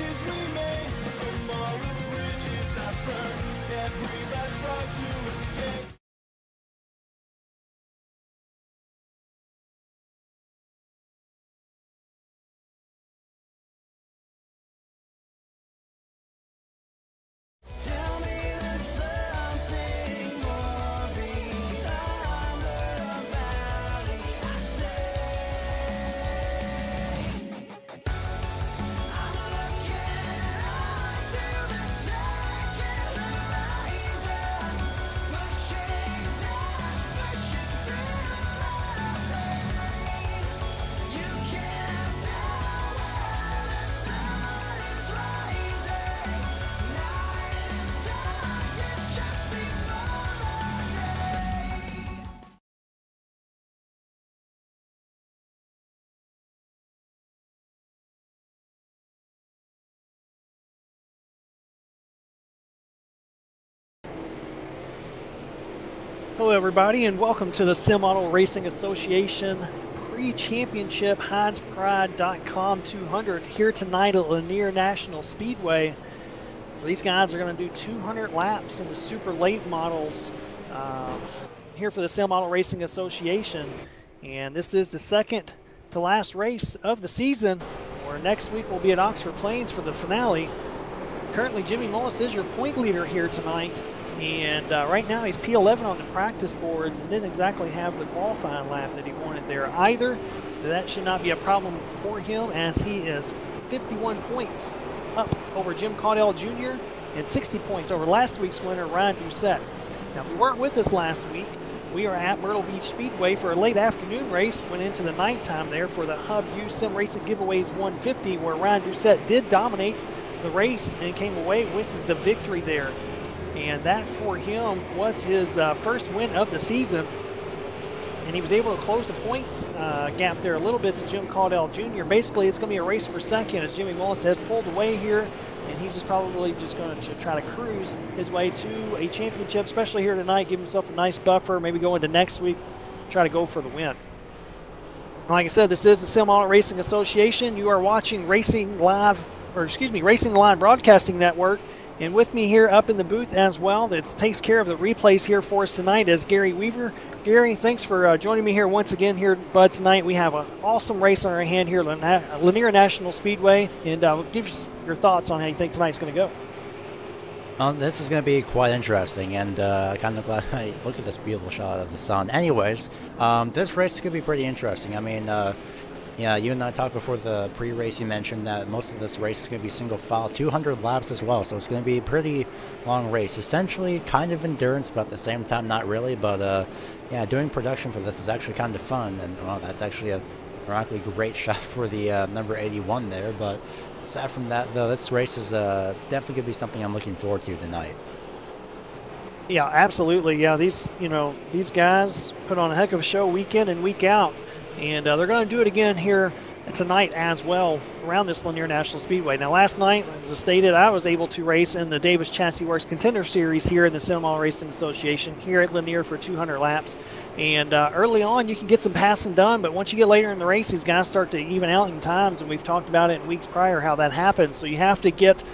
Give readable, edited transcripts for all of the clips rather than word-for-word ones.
wishes we made, from all the bridges I burned, every last spark to escape. Tell me there's something more behind the valley. I say, I'm looking up to the second horizon, pushing through my pain. You can't tell where the sun is rising. Night is darkest just before the day. Hello everybody and welcome to the Sim Auto Racing Association Pre-Championship HeinzPride.com 200 here tonight at Lanier National Speedway. These guys are going to do 200 laps in the super late models here for the Sim Auto Racing Association, and this is the second to last race of the season, where next week we'll be at Oxford Plains for the finale. Currently Jimmy Mullis is your point leader here tonight, and right now he's P11 on the practice boards and didn't exactly have the qualifying lap that he wanted there either. That should not be a problem for him, as he is 51 points up over Jim Caudell Jr. and 60 points over last week's winner, Ryan Doucette. Now, if you weren't with us last week, we are at Myrtle Beach Speedway for a late afternoon race. Went into the nighttime there for the Hub U Sim Racing Giveaways 150, where Ryan Doucette did dominate the race and came away with the victory there. And that for him was his first win of the season. And he was able to close the points gap there a little bit to Jim Caudell Jr. Basically, it's going to be a race for second as Jimmy Mullis has pulled away here. And he's just probably just going to try to cruise his way to a championship, especially here tonight, give himself a nice buffer, maybe go into next week, try to go for the win. Like I said, this is the Sim Auto Racing Association. You are watching Racing Line Broadcasting Network. And with me here up in the booth as well, that takes care of the replays here for us tonight, is Gary Weaver. Gary, thanks for joining me here once again here, bud, tonight. We have an awesome race on our hand here at Lanier National Speedway, and give us your thoughts on how you think tonight's going to go. This is going to be quite interesting, and kind of glad I look at this beautiful shot of the sun. Anyways, this race is going to be pretty interesting. I mean, yeah, you and I talked before the pre-race. You mentioned that most of this race is going to be single file, 200 laps as well, so it's going to be a pretty long race. Essentially, kind of endurance, but at the same time, not really. But yeah, doing production for this is actually kind of fun, and well, that's actually a ironically great shot for the number 81 there. But aside from that, though, this race is definitely going to be something I'm looking forward to tonight. Yeah, absolutely. Yeah, these guys put on a heck of a show week in and week out. And they're going to do it again here tonight as well around this Lanier National Speedway. Now, last night, as I stated, I was able to race in the Davis Chassis Works Contender Series here in the Sim Auto Racing Association here at Lanier for 200 laps. And early on, you can get some passing done, but once you get later in the race, these guys start to even out in times, and we've talked about it in weeks prior how that happens. So you have to get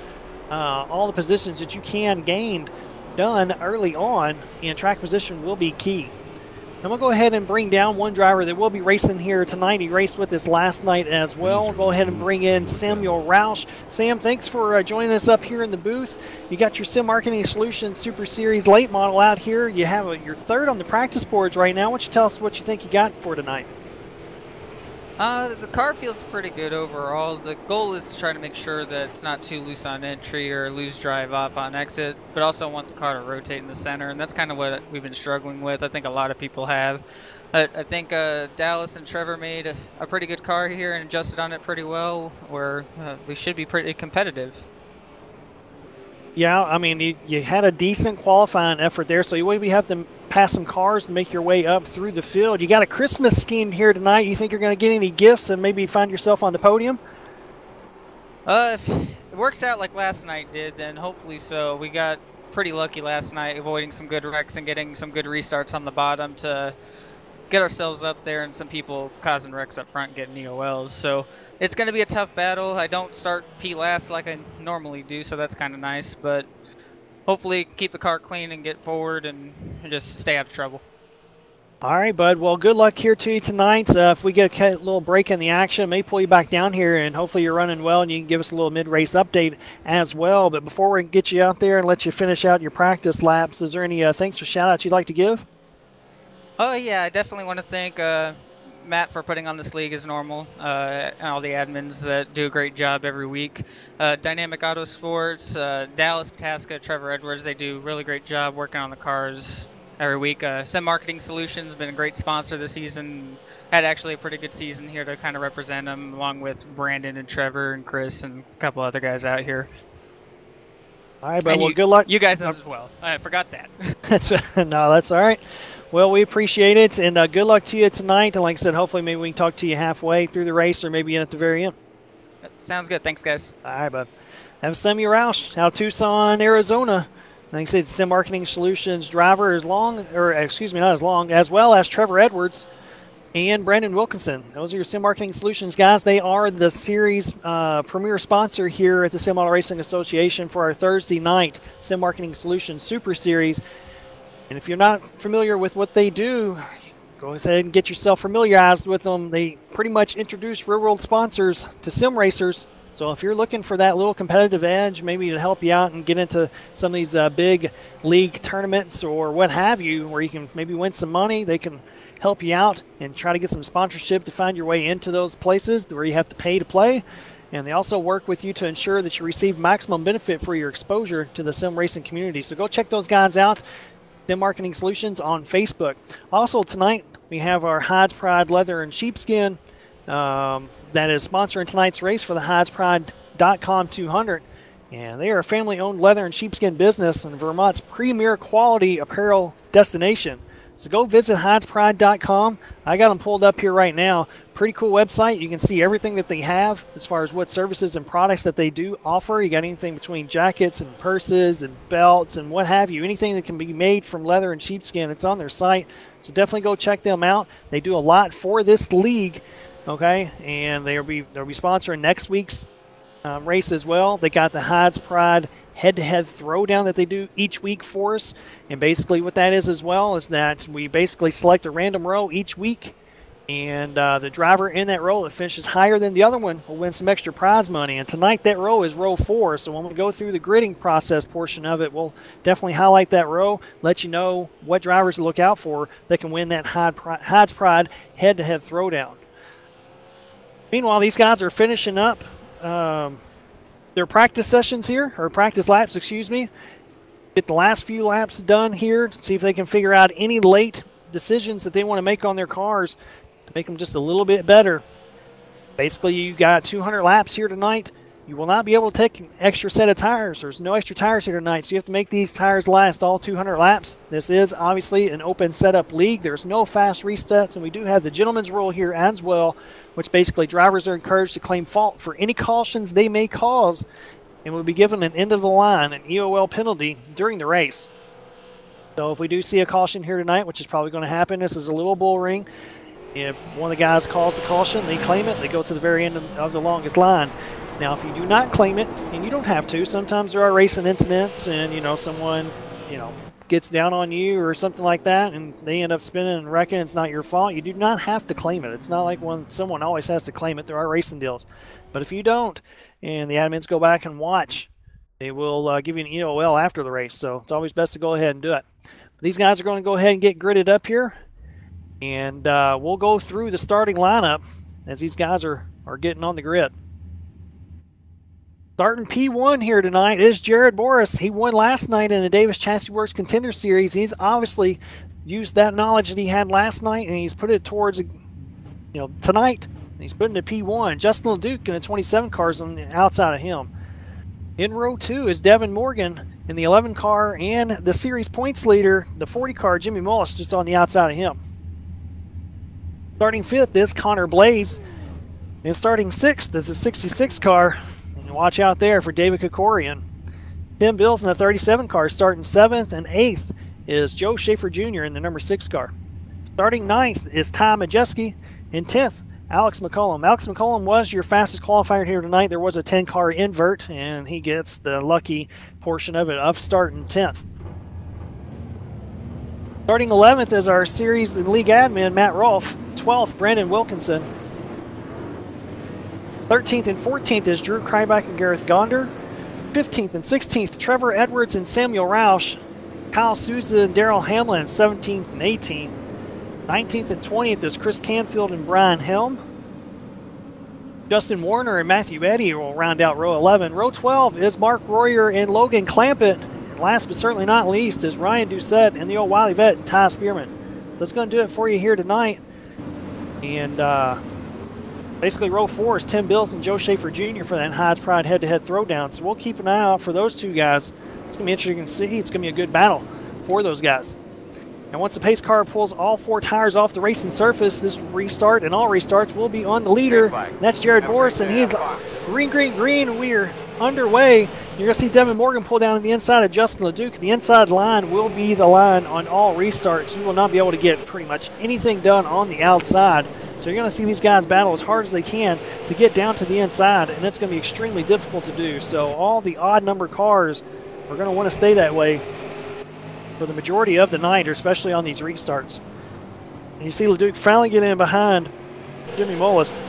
all the positions that you can gain done early on, and track position will be key. I'm going to go ahead and bring down one driver that will be racing here tonight. He raced with us last night as well. We'll go ahead and bring in Samuel Roush. Sam, thanks for joining us up here in the booth. You got your Sim Marketing Solutions Super Series late model out here. You have your third on the practice boards right now. Why don't you tell us what you think you got for tonight? The car feels pretty good overall. The goal is to try to make sure that it's not too loose on entry or loose drive up on exit, but also want the car to rotate in the center, and that's kind of what we've been struggling with. I think a lot of people have. I think Dallas and Trevor made a pretty good car here and adjusted on it pretty well, where we should be pretty competitive. Yeah, I mean, you had a decent qualifying effort there, so you maybe have to pass some cars to make your way up through the field. You got a Christmas scheme here tonight. You think you're going to get any gifts and maybe find yourself on the podium? If it works out like last night did, then hopefully so. We got pretty lucky last night, avoiding some good wrecks and getting some good restarts on the bottom to get ourselves up there, and some people causing wrecks up front getting EOLs. So it's going to be a tough battle. I don't start P last like I normally do, so that's kind of nice. But hopefully keep the car clean and get forward and just stay out of trouble. All right, bud. Well, good luck here to you tonight. If we get a little break in the action, may pull you back down here, and hopefully you're running well, and you can give us a little mid-race update as well. But before we get you out there and let you finish out your practice laps, is there any thanks or shout-outs you'd like to give? Oh, yeah, I definitely want to thank Matt for putting on this league as normal, and all the admins that do a great job every week. Dynamic Auto Sports, Dallas Pataska, Trevor Edwards, they do a really great job working on the cars every week. Sim Marketing Solutions been a great sponsor this season. Had actually a pretty good season here to kind of represent them, along with Brandon and Trevor and Chris and a couple other guys out here. All right, but well, good luck. You guys as well. I forgot that. No, that's all right. Well, we appreciate it, and good luck to you tonight. And like I said, hopefully maybe we can talk to you halfway through the race or maybe in at the very end. Sounds good. Thanks, guys. All right, bud. Have Sammy Roush out of Tucson, Arizona. Like I said, Sim Marketing Solutions driver as well as Trevor Edwards and Brandon Wilkinson. Those are your Sim Marketing Solutions guys. They are the series premier sponsor here at the Sim Auto Racing Association for our Thursday night Sim Marketing Solutions Super Series. And if you're not familiar with what they do, go ahead and get yourself familiarized with them. They pretty much introduce real-world sponsors to sim racers. So if you're looking for that little competitive edge, maybe to help you out and get into some of these big league tournaments or what have you, where you can maybe win some money, they can help you out and try to get some sponsorship to find your way into those places where you have to pay to play. And they also work with you to ensure that you receive maximum benefit for your exposure to the sim racing community. So go check those guys out, Sim Marketing Solutions on Facebook. Also tonight, we have our Hides Pride Leather and Sheepskin that is sponsoring tonight's race for the HidesPride.com 200. And they are a family-owned leather and sheepskin business and Vermont's premier quality apparel destination. So go visit HidesPride.com. I got them pulled up here right now. Pretty cool website. You can see everything that they have as far as what services and products that they do offer. You got anything between jackets and purses and belts and what have you. Anything that can be made from leather and sheepskin, it's on their site. So definitely go check them out. They do a lot for this league. Okay, and they'll be sponsoring next week's race as well. They got the Hides Pride head-to-head throwdown that they do each week for us. And basically what that is as well is that we basically select a random row each week, and the driver in that row that finishes higher than the other one will win some extra prize money. And tonight that row is row 4, so when we go through the gridding process portion of it, we'll definitely highlight that row, let you know what drivers to look out for that can win that Hides Pride head-to-head throwdown. Meanwhile, these guys are finishing up their practice sessions here, or practice laps, excuse me. Get the last few laps done here to see if they can figure out any late decisions that they want to make on their cars to make them just a little bit better. Basically, you got 200 laps here tonight. You will not be able to take an extra set of tires. There's no extra tires here tonight, so you have to make these tires last all 200 laps. This is obviously an open setup league. There's no fast resets, and we do have the gentleman's rule here as well, which basically drivers are encouraged to claim fault for any cautions they may cause and will be given an end of the line, an EOL penalty during the race. So if we do see a caution here tonight, which is probably going to happen, this is a little bull ring. If one of the guys calls the caution, they claim it, they go to the very end of the longest line. Now, if you do not claim it, and you don't have to, sometimes there are racing incidents and, someone, gets down on you or something like that, and they end up spinning and wrecking. It's not your fault. You do not have to claim it. It's not like someone always has to claim it. There are racing deals. But if you don't, and the admins go back and watch, they will give you an EOL after the race. So it's always best to go ahead and do it. But these guys are going to go ahead and get gridded up here, and we'll go through the starting lineup as these guys are getting on the grid. Starting P1 here tonight is Jared Boris. He won last night in the Davis Chassis Works Contender Series. He's obviously used that knowledge that he had last night, and he's put it towards, tonight. And he's putting it to P1. Justin LeDuc in the 27 cars on the outside of him. In row 2 is Devin Morgan in the 11 car, and the series points leader, the 40 car, Jimmy Mullis, just on the outside of him. Starting 5th is Connor Blaze, and starting 6th is the 66 car. Watch out there for David Kokorian. Tim Bills in the 37 car starting 7th, and 8th is Joe Schaefer Jr. in the number 6 car. Starting 9th is Ty Majeski. In 10th, Alex McCollum. Alex McCollum was your fastest qualifier here tonight. There was a 10-car invert, and he gets the lucky portion of it of starting 10th. Starting 11th is our series and league admin, Matt Rolfe. 12th, Brandon Wilkinson. 13th and 14th is Drew Kryback and Gareth Gonder. 15th and 16th, Trevor Edwards and Samuel Roush. Kyle Souza and Daryl Hamlin, 17th and 18th. 19th and 20th is Chris Canfield and Brian Helm. Justin Warner and Matthew Eddy will round out row 11. Row 12 is Mark Royer and Logan Clampett. And last but certainly not least is Ryan Doucette and the old Wiley vet and Ty Spearman. So that's going to do it for you here tonight. And basically row 4 is Tim Bills and Joe Schaefer Jr. for that Hides Pride head-to-head throwdown. So we'll keep an eye out for those two guys. It's going to be interesting to see. It's going to be a good battle for those guys. And once the pace car pulls all 4 tires off the racing surface, this restart and all restarts will be on the leader. That's Jared Boris, and he's green, green, green. We are underway. You're going to see Devin Morgan pull down on the inside of Justin LeDuc. The inside line will be the line on all restarts. You will not be able to get pretty much anything done on the outside. So you're going to see these guys battle as hard as they can to get down to the inside, and it's going to be extremely difficult to do. So all the odd number cars are going to want to stay that way for the majority of the night, especially on these restarts. And you see LeDuc finally get in behind Jimmy Mullis.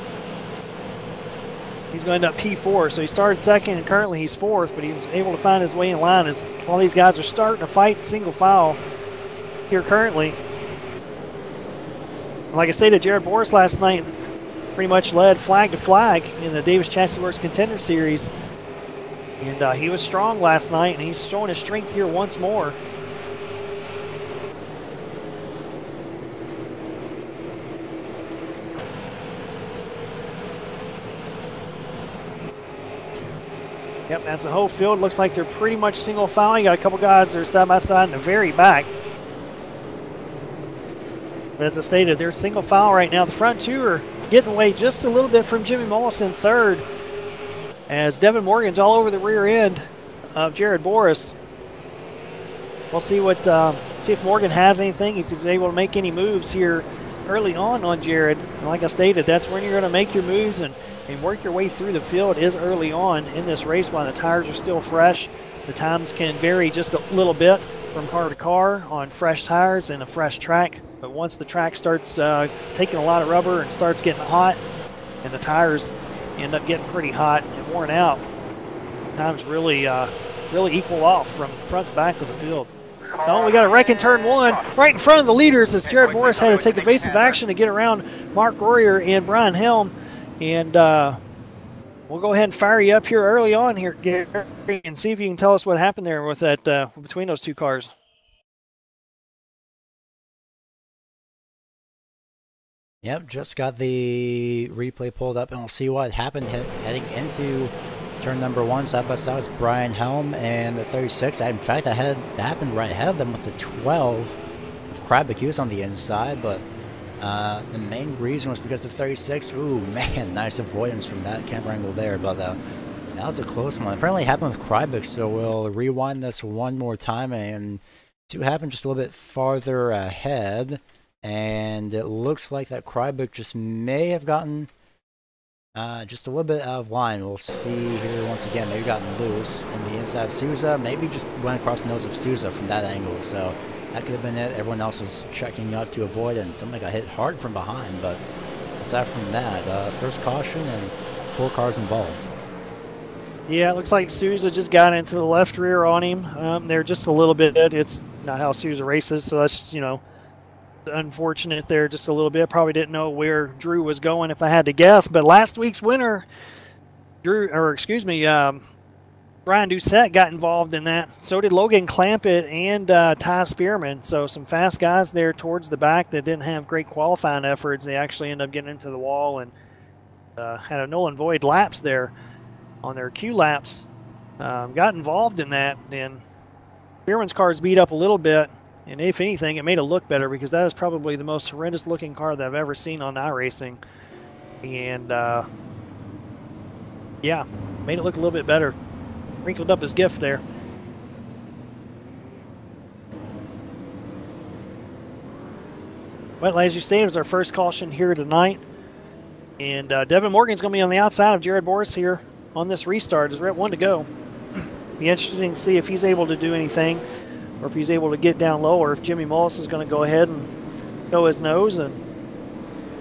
He's going to end up P4, so he started second and currently he's 4th, but he was able to find his way in line as all these guys are starting to fight single file here currently. Like I stated, Jared Boris last night pretty much led flag to flag in the Davis Chassis Works Contender Series. And he was strong last night, and he's showing his strength here once more. Yep, that's the whole field. Looks like they're pretty much single file. You got a couple guys that are side by side in the very back. But as I stated, they're single file right now. The front two are getting away just a little bit from Jimmy Mullis in 3rd, as Devin Morgan's all over the rear end of Jared Boris. We'll see what see if Morgan has anything. If he's able to make any moves here early on Jared. And like I stated, that's when you're going to make your moves and work your way through the field is early on in this race while the tires are still fresh. The times can vary just a little bit from car to car on fresh tires and a fresh track. But once the track starts taking a lot of rubber and starts getting hot and the tires end up getting pretty hot and worn out, times really equal off from front to back of the field. Oh, we got a wreck in turn 1 right in front of the leaders as Jared Boris had to take evasive action to get around Mark Royer and Brian Helm. And we'll go ahead and fire you up here early on here, Gary, and see if you can tell us what happened there with that between those two cars. Yep, just got the replay pulled up, and we'll see what happened heading into turn number 1. Side by side was Brian Helm and the 36. In fact, that happened right ahead of them with the 12 of Kryback. He was on the inside, but the main reason was because of 36. Ooh, man, nice avoidance from that camera angle there, but that was a close one. Apparently it happened with Kryback, so we'll rewind this one more time and see what happened just a little bit farther ahead. And it looks like that Kryback just may have gotten just a little bit out of line. We'll see here once again. Maybe gotten loose in the inside of Souza. Maybe just went across the nose of Souza from that angle. So that could have been it. Everyone else was checking up to avoid it, and somebody got hit hard from behind. But aside from that, first caution and 4 cars involved. Yeah, it looks like Souza just got into the left rear on him there just a little bit. It's not how Souza races, so that's, you know, unfortunate there just a little bit. Probably didn't know where Drew was going if I had to guess. But last week's winner, Brian Doucette got involved in that. So did Logan Clampett and Ty Spearman. So some fast guys there towards the back that didn't have great qualifying efforts. They actually ended up getting into the wall and had a null and void laps there on their Q laps. Got involved in that. And Spearman's car's beat up a little bit. And if anything, it made it look better because that is probably the most horrendous looking car that I've ever seen on iRacing. And yeah, made it look a little bit better. Wrinkled up his gift there. Well, as you stated, it was our first caution here tonight. And Devin Morgan's going to be on the outside of Jared Boris here on this restart as we're at 1 to go. Be interesting to see if he's able to do anything or if he's able to get down low, or if Jimmy Mullis is going to go ahead and show his nose and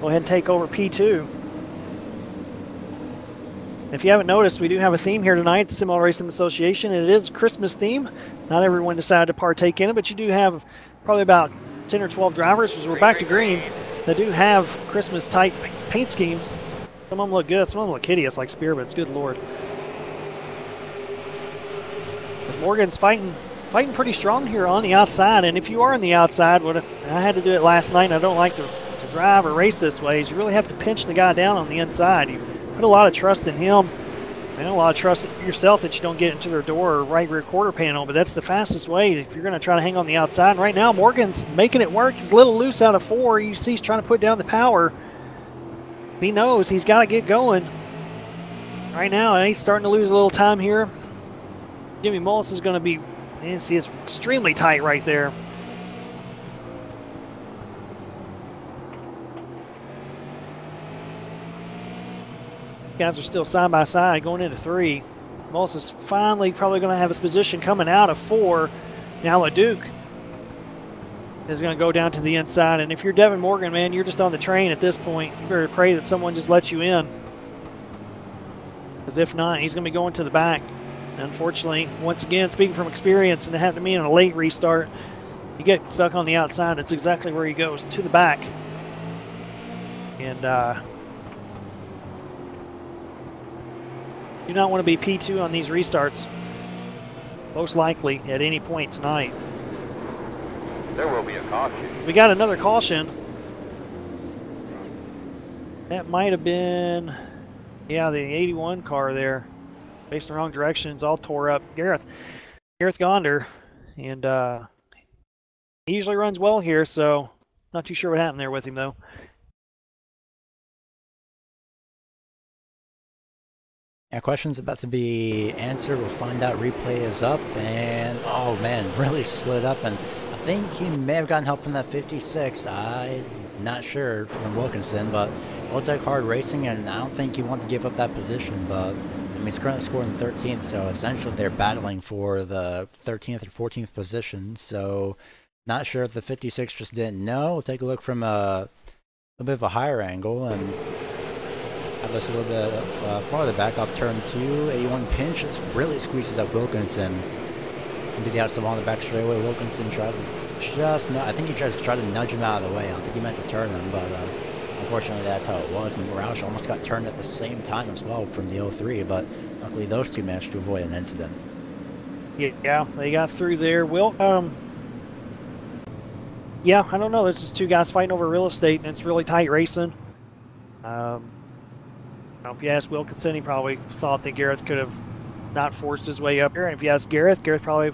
go ahead and take over P2. If you haven't noticed, we do have a theme here tonight at the Sim Auto Racing Association. It is a Christmas theme. Not everyone decided to partake in it, but you do have probably about 10 or 12 drivers, as we're back to green, that do have Christmas-type paint schemes. Some of them look good, some of them look hideous like Spearmint's, good lord. As Morgan's fighting pretty strong here on the outside, and if you are on the outside, what I had to do it last night, and I don't like to drive or race this way, is you really have to pinch the guy down on the inside. You put a lot of trust in him, and a lot of trust in yourself that you don't get into their door or right rear quarter panel, but that's the fastest way if you're going to try to hang on the outside. And right now, Morgan's making it work. He's a little loose out of 4. You see he's trying to put down the power. He knows he's got to get going. Right now, and he's starting to lose a little time here. Jimmy Mullis is going to be, you see it's extremely tight right there. Guys are still side by side going into 3. Mullis is finally probably going to have his position coming out of 4. Now LeDuc is going to go down to the inside, and if you're Devin Morgan, man, you're just on the train at this point. You better pray that someone just lets you in, because if not, he's going to be going to the back. Unfortunately, once again, speaking from experience, and it happened to me in a late restart, you get stuck on the outside. It's exactly where he goes, to the back. And do not want to be P2 on these restarts, most likely at any point tonight. There will be a caution. We got another caution. That might have been, yeah, the 81 car there. Facing the wrong directions, all tore up. Gareth Gonder, and he usually runs well here, so not too sure what happened there with him though. Yeah, question's about to be answered. We'll find out. Replay is up, and oh man, really slid up, and I think he may have gotten help from that 56. I'm not sure from Wilkinson, but Voltec Hard Racing, and I don't think he wanted to give up that position, but I mean, he's currently scoring 13th, so essentially they're battling for the 13th or 14th position, so not sure if the 56 just didn't know. We'll take a look from a bit of a higher angle, and have this a little bit farther back up turn 2. 81 pinch really squeezes up Wilkinson into the outside on the back straightaway. Wilkinson tries to just, I think he tries to nudge him out of the way. I don't think he meant to turn him, but unfortunately that's how it was, and Roush almost got turned at the same time as well from the 03, but luckily those two managed to avoid an incident. Yeah, they got through there. Yeah, I don't know. There's just two guys fighting over real estate, and it's really tight racing. If you ask Wilkinson, he probably thought that Gareth could have not forced his way up here. And if you ask Gareth probably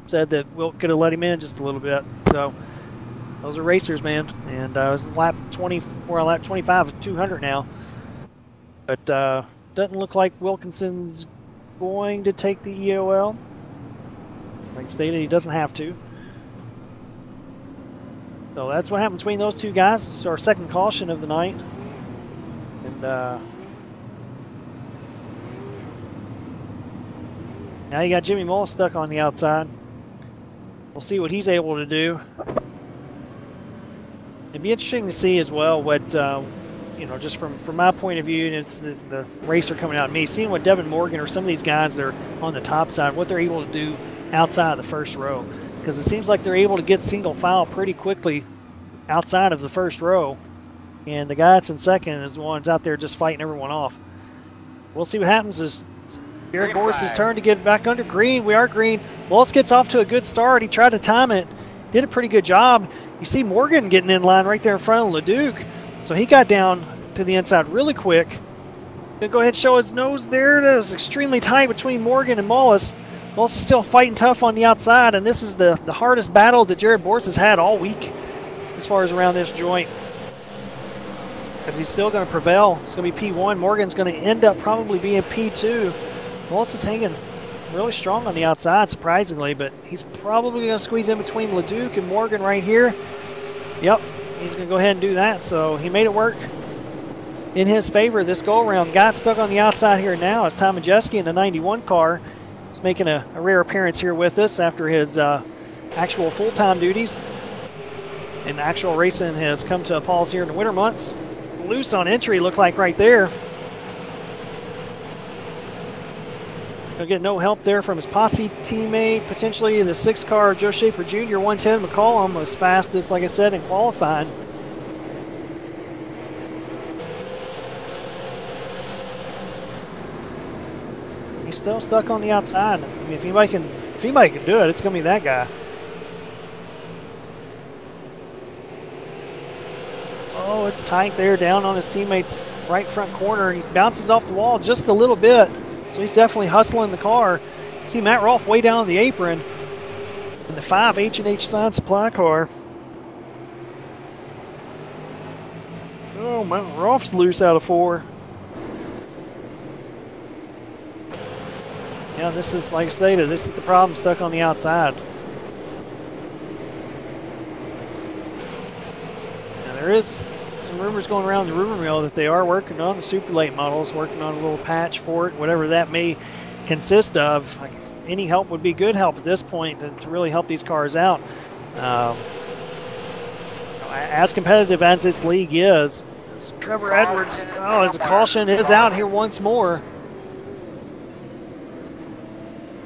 said that Wilt could have let him in just a little bit. So those are racers, man. And it was lap 20, we're on lap 25 of 200 now. But doesn't look like Wilkinson's going to take the EOL. Like stated, he doesn't have to. So that's what happened between those two guys. It's our second caution of the night. And now you got Jimmy Mullis stuck on the outside. We'll see what he's able to do. It'd be interesting to see as well what, you know, just from my point of view, and it's the racer coming out at me, seeing what Devin Morgan or some of these guys that are on the top side, what they're able to do outside of the first row. Because it seems like they're able to get single file pretty quickly outside of the first row. And the guy that's in second is the one that's out there just fighting everyone off. We'll see what happens as Jared Boris's turn to get back under green. We are green. Mullis gets off to a good start. He tried to time it. Did a pretty good job. You see Morgan getting in line right there in front of LeDuc. So he got down to the inside really quick. Gonna go ahead and show his nose there. That was extremely tight between Morgan and Mullis. Mullis is still fighting tough on the outside, and this is the hardest battle that Jared Boris has had all week as far as around this joint. Because he's still going to prevail. It's going to be P1. Morgan's going to end up probably being P2. Mullis is hanging really strong on the outside, surprisingly, but he's probably going to squeeze in between LeDuc and Morgan right here. Yep, he's going to go ahead and do that. So he made it work in his favor this go-around. Got stuck on the outside here now. It's Tom Majeski in the 91 car. He's making a rare appearance here with us after his actual full-time duties. And actual racing has come to a pause here in the winter months. Loose on entry, looked like right there. He'll get no help there from his posse teammate. Potentially the 6 car, Joe Schaefer Jr., 110 McCollum was fastest, like I said, in qualifying. He's still stuck on the outside. I mean, if anybody can do it, it's going to be that guy. Oh, it's tight there, down on his teammate's right front corner. He bounces off the wall just a little bit, so he's definitely hustling the car. See Matt Rolfe way down on the apron in the 5 H&H Sign Supply car. Oh, Matt Rolfe's loose out of 4. Yeah, this is, like I stated, this is the problem, stuck on the outside. Now there is some rumors going around the rumor mill that they are working on the super late models, working on a little patch for it, whatever that may consist of. Like, any help would be good help at this point to really help these cars out. As competitive as this league is, Trevor Edwards, oh, as a caution is out here once more.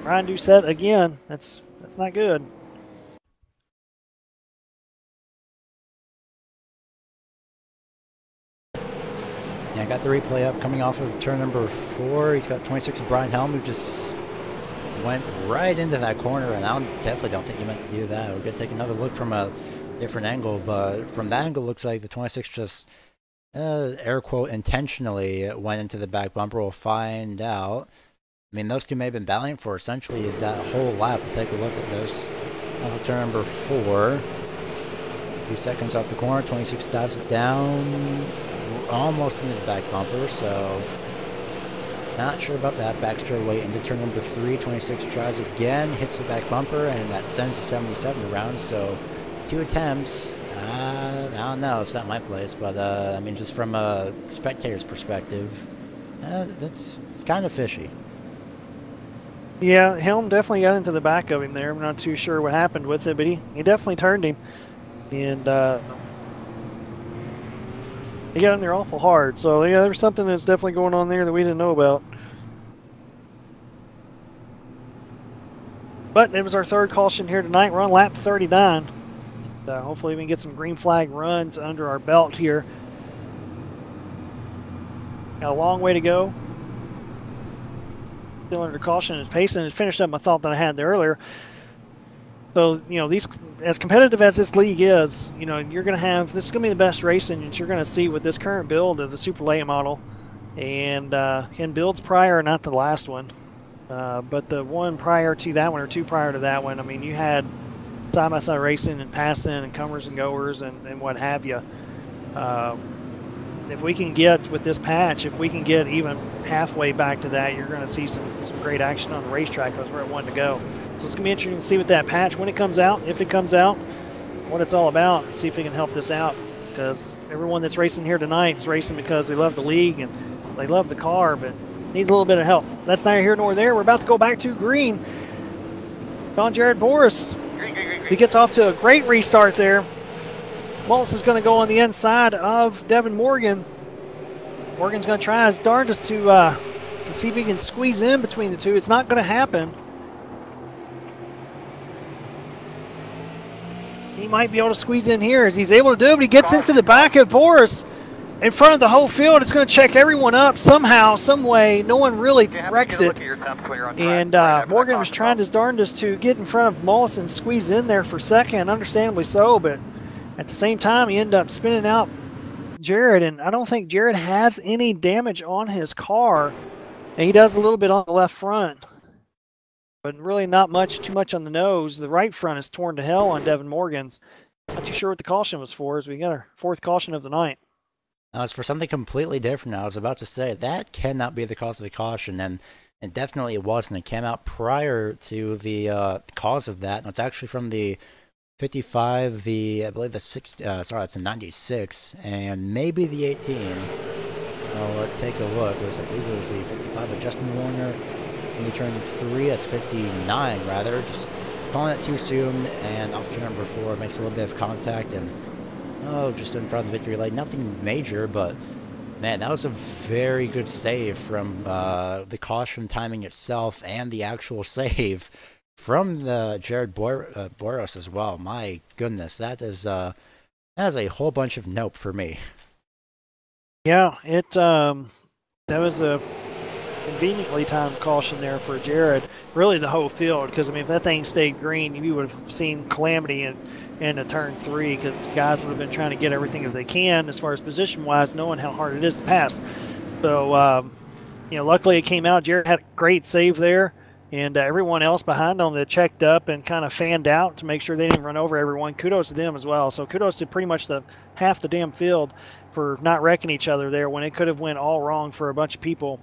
Ryan Doucette again. That's not good. Yeah, I got the replay up coming off of turn number 4. He's got 26 of Brian Helm, who just went right into that corner, and I definitely don't think he meant to do that. We're going to take another look from a different angle, but from that angle, it looks like the 26 just, air quote, intentionally went into the back bumper. We'll find out. I mean, those two may have been battling for essentially that whole lap. We'll take a look at this. Turn number 4. 2 seconds off the corner. 26 dives it down. Almost into the back bumper, so not sure about that. Back straightaway into turn number 3. 26 tries again, hits the back bumper, and that sends a 77 around. So 2 attempts. I don't know. It's not my place, but I mean, just from a spectator's perspective, it's kind of fishy. Yeah, Helm definitely got into the back of him there. I'm not too sure what happened with it, but he definitely turned him. And he got in there awful hard. So, yeah, there's something that's definitely going on there that we didn't know about. But it was our 3rd caution here tonight. We're on lap 39. Hopefully we can get some green flag runs under our belt here. Got a long way to go. Still under caution and pacing, and finished up my thought that I had there earlier. So, you know, these, as competitive as this league is, you know, you're going to have, this is going to be the best racing that you're going to see with this current build of the Super Late model. And in builds prior, not the last one, but the one prior to that one or 2 prior to that one, I mean, you had side-by-side racing and passing and comers and goers and what have you. If we can get, with this patch, if we can get even halfway back to that, you're going to see some great action on the racetrack. That's where it wanted to go. So it's going to be interesting to see with that patch, when it comes out, if it comes out, what it's all about, and see if we can help this out. Because everyone that's racing here tonight is racing because they love the league and they love the car, but needs a little bit of help. That's neither here nor there. We're about to go back to green. John Jared Boris. He gets off to a great restart there. Wallace is going to go on the inside of Devin Morgan. Morgan's going to try his darndest to see if he can squeeze in between the two. It's not going to happen. He might be able to squeeze in here as he's able to do it, but he gets into the back of Boris in front of the whole field. It's going to check everyone up somehow, some way. No one really wrecks it. And Morgan was trying his darndest to get in front of Mullis and squeeze in there for second, understandably so, but at the same time, he ended up spinning out Jared, and I don't think Jared has any damage on his car. And he does a little bit on the left front, but really not too much on the nose. The right front is torn to hell on Devin Morgan's. Not too sure what the caution was for, as we got our 4th caution of the night. Now, it's for something completely different. I was about to say, that cannot be the cause of the caution, and definitely it wasn't. It came out prior to the cause of that, and it's actually from the 55, I believe the 6, sorry, it's a 96, and maybe the 18. Let's take a look. I believe it was the 55 of Justin Warner. When he turned 3, that's 59 rather. Just calling it too soon, and off to number 4 makes a little bit of contact, and just in front of the victory lane. Nothing major, but man, that was a very good save from the caution timing itself and the actual save from the Jared Boros as well. My goodness, that is a whole bunch of nope for me. Yeah, that was a conveniently timed caution there for Jared. Really, the whole field, because I mean, if that thing stayed green, you would have seen calamity in a turn 3, because guys would have been trying to get everything that they can as far as position-wise, knowing how hard it is to pass. So, luckily it came out. Jared had a great save there, and everyone else behind them that checked up and kind of fanned out to make sure they didn't run over everyone. Kudos to them as well. So kudos to pretty much half the damn field for not wrecking each other there when it could have went all wrong for a bunch of people.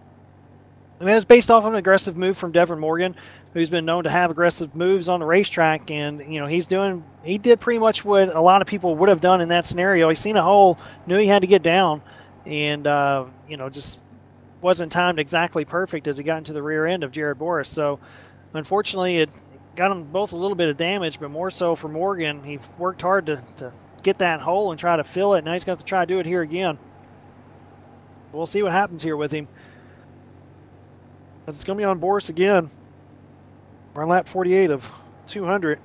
I mean, it was based off of an aggressive move from Devin Morgan, who's been known to have aggressive moves on the racetrack, and he did pretty much what a lot of people would have done in that scenario. He seen a hole, knew he had to get down, and just wasn't timed exactly perfect as he got into the rear end of Jared Boris. So unfortunately, it got them both a little bit of damage, but more so for Morgan. He worked hard to get that hole and try to fill it. Now he's going to have to try to do it here again. We'll see what happens here with him. It's going to be on Boris again. We're on lap 48 of 200.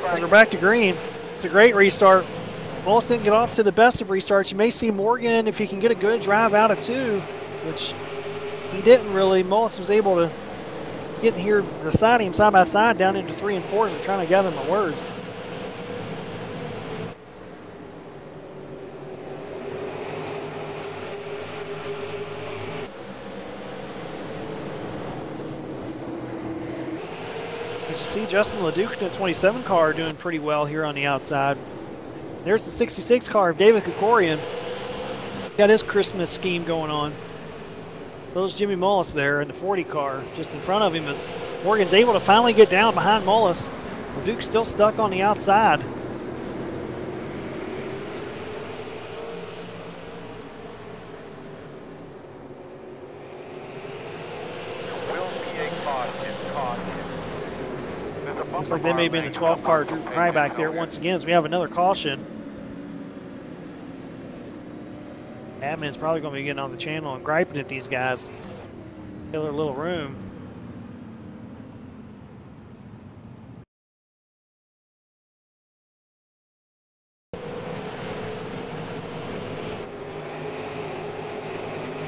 As we're back to green. It's a great restart. Mullis didn't get off to the best of restarts. You may see Morgan, if he can get a good drive out of 2, which he didn't really. Mullis was able to get in here beside him side by side down into 3 and 4s. I'm trying to gather my words. You see Justin LeDuc in the 27 car doing pretty well here on the outside. There's the 66 car of David Kukorian. Got his Christmas scheme going on. There's Jimmy Mullis there in the 40 car. Just in front of him as Morgan's able to finally get down behind Mullis. LeDuc's still stuck on the outside. Looks like they may be in the 12 car Drew Ryback there once again as we have another caution. Admin's probably going to be getting on the channel and griping at these guys. Kill their little room.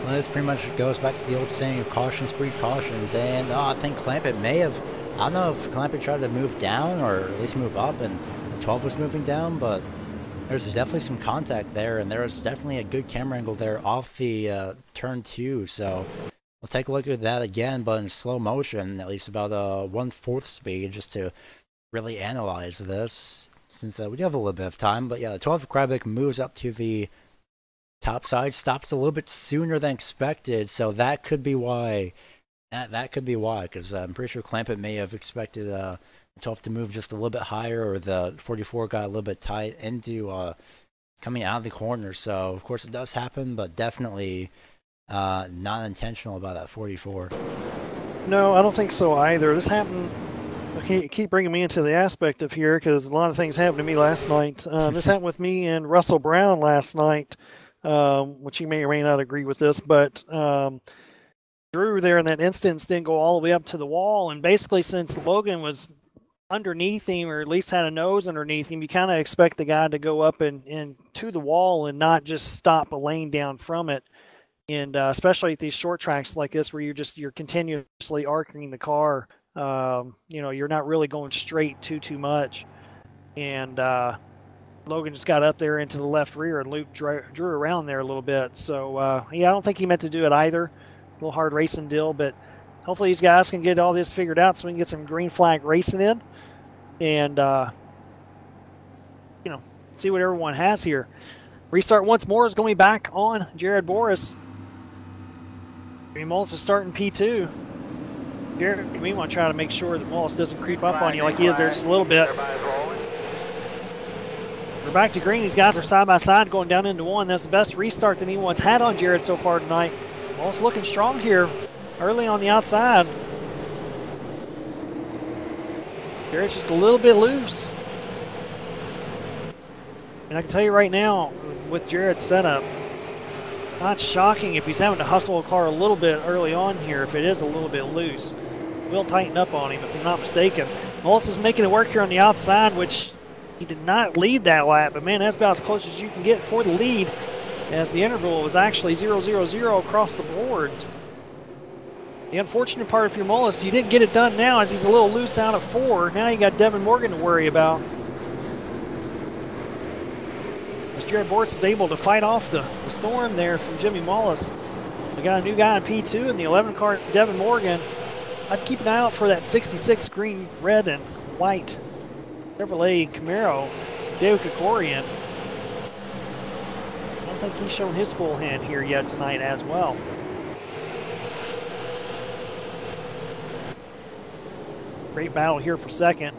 Well, this pretty much goes back to the old saying of cautions breed cautions, and I think Clampett may have, I don't know if Clampett tried to move down or at least move up and the 12 was moving down, but there's definitely some contact there, and there was definitely a good camera angle there off the turn 2, so we'll take a look at that again, but in slow motion, at least about 1/4 speed, just to really analyze this, since we do have a little bit of time. But yeah, the 12 Krabik moves up to the top side, stops a little bit sooner than expected, so that could be why. That could be why, because I'm pretty sure Clampett may have expected the 12 to move just a little bit higher, or the 44 got a little bit tight into coming out of the corner. So of course it does happen, but definitely not intentional about that 44. No, I don't think so either. This happened. Keep bringing me into the aspect of here because a lot of things happened to me last night. This happened with me and Russell Brown last night, which you may or may not agree with this, but Drew there in that instance didn't go all the way up to the wall, and basically since Logan was underneath him, or at least had a nose underneath him, you kind of expect the guy to go up and to the wall and not just stop a lane down from it. And especially at these short tracks like this, where you're continuously arcing the car, you're not really going straight too much. And Logan just got up there into the left rear, and Luke drew around there a little bit. So yeah, I don't think he meant to do it either. A little hard racing deal, but hopefully these guys can get all this figured out so we can get some green flag racing in, and see what everyone has here. Restart once more is going to be back on Jared Boris. Mullis is starting P2. Jared, we want to try to make sure that Wallace doesn't creep up on you like he is there just a little bit. We're back to green. These guys are side by side going down into one. That's the best restart that anyone's had on Jared so far tonight. Wallace looking strong here early on the outside. Jared's just a little bit loose. And I can tell you right now, with Jared's setup, not shocking if he's having to hustle a car a little bit early on here if it is a little bit loose. We'll tighten up on him if I'm not mistaken. Wallace is making it work here on the outside, which he did not lead that lap, but man, that's about as close as you can get for the lead, as the interval was actually 0-0-0 across the board. The unfortunate part if you're Mullis, you didn't get it done now as he's a little loose out of 4. Now you got Devin Morgan to worry about. As Jared Bortz is able to fight off the storm there from Jimmy Mullis. We got a new guy in P2 in the 11 car, Devin Morgan. I'd keep an eye out for that 66 green, red, and white Chevrolet Camaro, David Kokorian. I don't think he's shown his full hand here yet tonight as well. Great battle here for second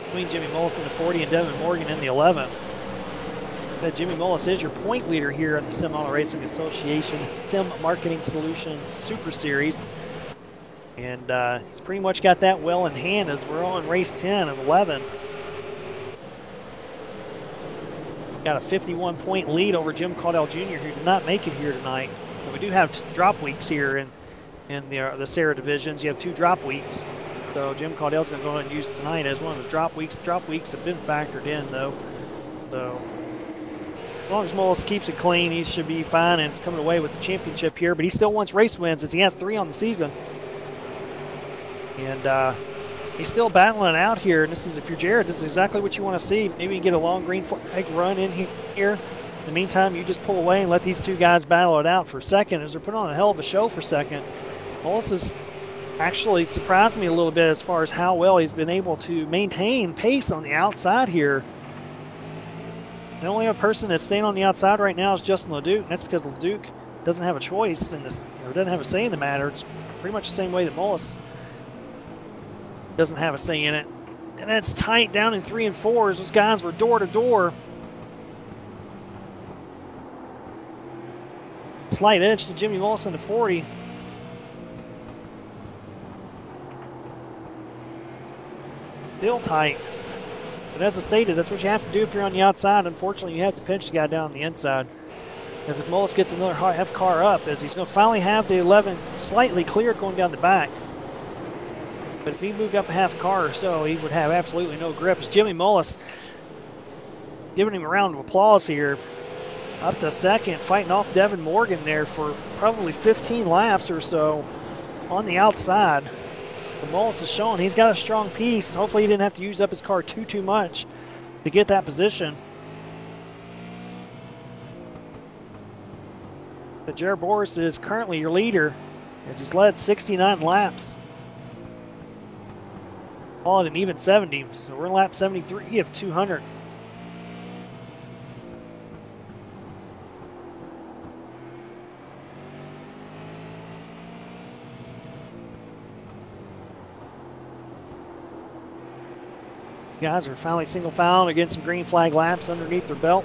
between Jimmy Mullis in the 40 and Devin Morgan in the 11. That Jimmy Mullis is your point leader here in the Sim Auto Racing Association Sim Marketing Solution Super Series. And he's pretty much got that well in hand as we're on race 10 of 11. Got a 51-point lead over Jim Caudell Jr., who did not make it here tonight. But we do have drop weeks here in the SARA divisions. You have 2 drop weeks. So Jim Caudell's going to go ahead and use tonight as one of his drop weeks. Drop weeks have been factored in, though. So as long as Mullis keeps it clean, he should be fine and coming away with the championship here. But he still wants race wins as he has 3 on the season. And he's still battling it out here. And this is, if you're Jared, this is exactly what you want to see. Maybe you get a long green flag run in here. In the meantime, you just pull away and let these 2 guys battle it out for second as they're putting on a hell of a show for second. Mullis has actually surprised me a little bit as far as how well he's been able to maintain pace on the outside here. The only other person that's staying on the outside right now is Justin LeDuc, and that's because LeDuc doesn't have a choice in this, or doesn't have a say in the matter. It's pretty much the same way that Mullis doesn't have a say in it. And that's tight down in 3 and 4s. Those guys were door to door. Slight edge to Jimmy Mullis in the 40. Still tight. But as I stated, that's what you have to do if you're on the outside. Unfortunately, you have to pinch the guy down on the inside. As if Mullis gets another half car up, as he's going to finally have the 11 slightly clear going down the back. But if he moved up a half car or so, he would have absolutely no grip. As Jimmy Mullis giving him a round of applause here. Up to second, fighting off Devin Morgan there for probably 15 laps or so on the outside. But Mullis is showing he's got a strong piece. Hopefully he didn't have to use up his car too much to get that position. But Jared Boris is currently your leader as he's led 69 laps. All at an even 70, so we're in lap 73 of 200. Guys are finally single file and getting some green flag laps underneath their belt.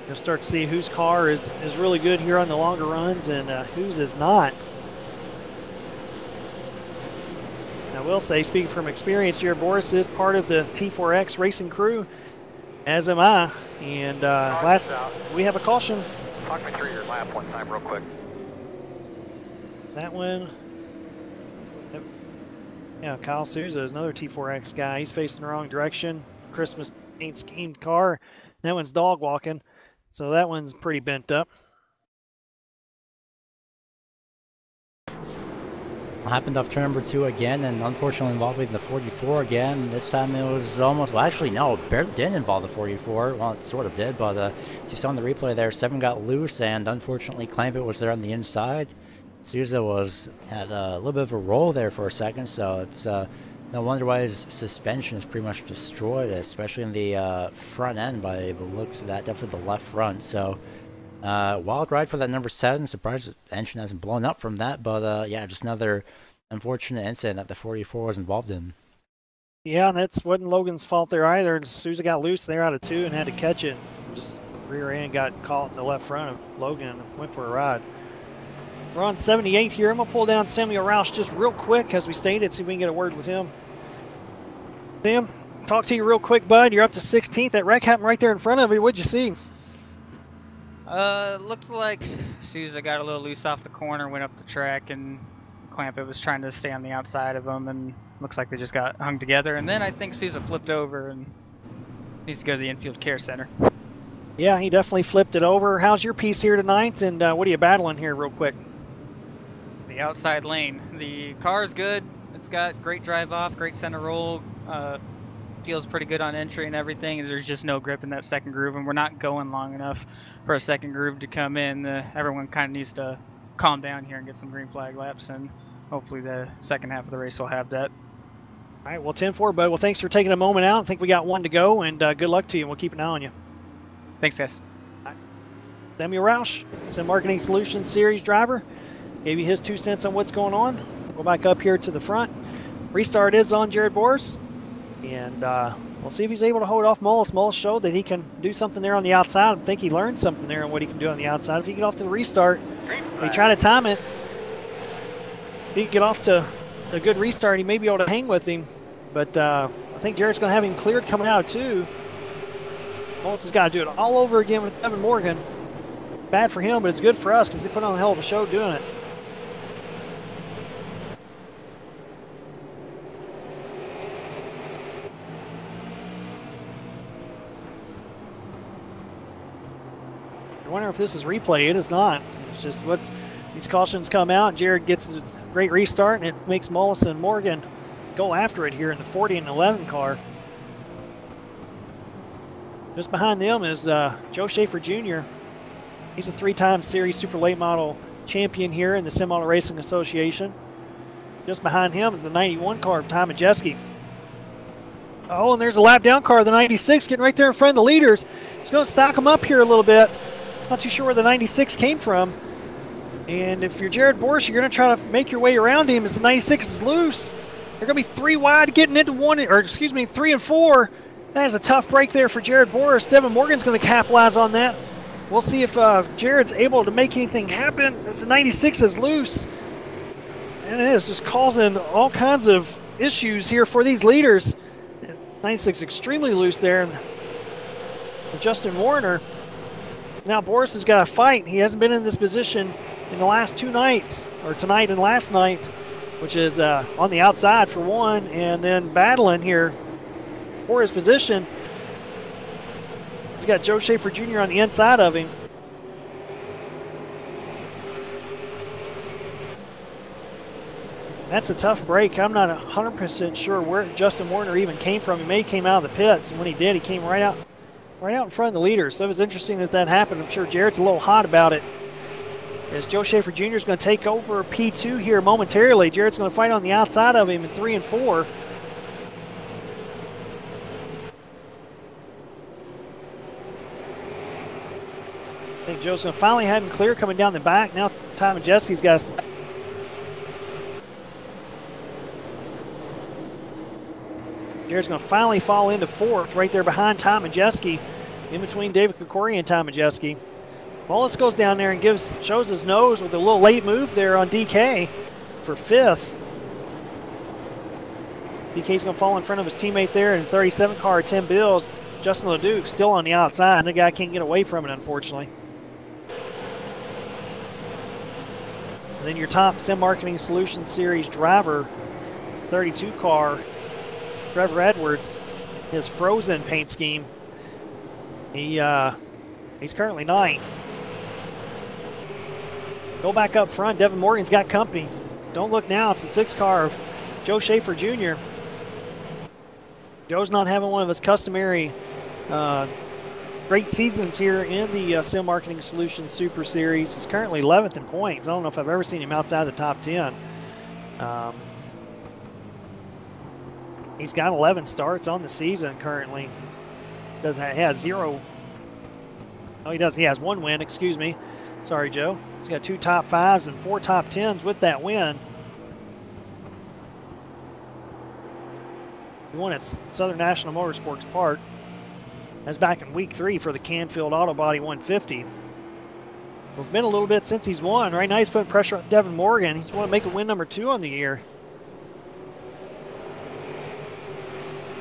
You'll start to see whose car is really good here on the longer runs and whose is not. I will say, speaking from experience, Jared Boris is part of the T4X racing crew, as am I. And we have a caution. Talk me through your lap one time real quick. That one. Yeah, Kyle Souza is another T4X guy. He's facing the wrong direction. Christmas paint schemed car. That one's dog walking, so that one's pretty bent up. Happened off turn number 2 again, and unfortunately involving the 44 again. This time it was almost, well, actually no, it barely didn't involve the 44. Well, it sort of did, but as you saw in the replay there, 7 got loose, and unfortunately Clampett was there on the inside. Souza had a little bit of a roll there for a second, so it's no wonder why his suspension is pretty much destroyed, especially in the front end by the looks of that, definitely the left front. So Wild ride for that number 7. Surprised the engine hasn't blown up from that, but yeah, just another unfortunate incident that the 44 was involved in. Yeah, and that's wasn't Logan's fault there either. Souza got loose there out of 2 and had to catch it. Just rear end got caught in the left front of Logan and went for a ride. We're on 78 here. I'm going to pull down Samuel Roush just real quick, as we stated, see if we can get a word with him. Sam, talk to you real quick, bud. You're up to 16th. That wreck happened right there in front of you. What'd you see? Looked like Souza got a little loose off the corner, went up the track, and Clampett was trying to stay on the outside of him, and looks like they just got hung together. And then I think Souza flipped over and needs to go to the infield care center. Yeah, he definitely flipped it over. How's your piece here tonight, and what are you battling here real quick? The outside lane. The car is good. It's got great drive off, great center roll. Feels pretty good on entry and everything. There's just no grip in that second groove, and we're not going long enough for a second groove to come in. Everyone kind of needs to calm down here and get some green flag laps, and hopefully the second half of the race will have that. All right, well, 10-4, bud. Well, thanks for taking a moment out. I think we got one to go, and good luck to you. We'll keep an eye on you. Thanks, guys. Samuel Roush, Sim Marketing Solutions Series driver, gave you his 2 cents on what's going on. Go back up here to the front. Restart is on Jared Boris, and we'll see if he's able to hold off Mullis. Mullis showed that he can do something there on the outside. I think he learned something there on what he can do on the outside. If he get off to the restart, he try to time it. If he can get off to a good restart, he may be able to hang with him. But I think Jared's going to have him cleared coming out of 2. Mullis has got to do it all over again with Devin Morgan. Bad for him, but it's good for us because he put on a hell of a show doing it. I wonder if this is replay. It is not. It's just these cautions come out. Jared gets a great restart, and it makes Mullis and Morgan go after it here in the 40 and 11 car. Just behind them is Joe Schaefer Jr. He's a 3-time Series Super Late Model champion here in the Sim Auto Racing Association. Just behind him is the 91 car of Ty Majeski. Oh, and there's a lap down car of the 96 getting right there in front of the leaders. He's going to stack them up here a little bit. Not too sure where the 96 came from. And if you're Jared Boris, you're going to try to make your way around him as the 96 is loose. They're going to be 3 wide getting into 3 and 4. That is a tough break there for Jared Boris. Devin Morgan's going to capitalize on that. We'll see if Jared's able to make anything happen as the 96 is loose. And it is just causing all kinds of issues here for these leaders. 96 extremely loose there. And Justin Warner. Now Boris has got to fight. He hasn't been in this position in the last 2 nights, or tonight and last night, which is on the outside for one, and then battling here for his position. He's got Joe Schaefer Jr. on the inside of him. That's a tough break. I'm not 100% sure where Justin Warner even came from. He may have came out of the pits, and when he did, he came right out in front of the leaders. So it was interesting that happened. I'm sure Jared's a little hot about it, as Joe Schaefer Jr. is going to take over P2 here momentarily. Jared's going to fight on the outside of him in 3 and 4. I think Joe's going to finally have him clear coming down the back. Now Ty Majeski's got to... Jared's going to finally fall into 4th right there behind Ty Majeski, in between David Kokori and Ty Majeski. Mullis goes down there and shows his nose with a little late move there on DK for 5th. DK's going to fall in front of his teammate there in 37 car, Tim Bills. Justin LeDuc still on the outside, and the guy can't get away from it, unfortunately. And then your top Sim Marketing Solutions Series driver, 32 car, Trevor Edwards, his frozen paint scheme. He's currently 9th. Go back up front. Devin Morgan's got company. So don't look now. It's the 6 car of Joe Schaefer Jr. Joe's not having one of his customary great seasons here in the Sim Marketing Solutions Super Series. He's currently 11th in points. I don't know if I've ever seen him outside the top 10. He's got 11 starts on the season currently. He has 0 Oh, he does. He has 1 win, excuse me. Sorry, Joe. He's got 2 top 5s and 4 top 10s with that win. He won at Southern National Motorsports Park. That's back in week 3 for the Canfield Auto Body 150. Well, it's been a little bit since he's won. Right now he's putting pressure on Devin Morgan. He's want to make a win number 2 on the year.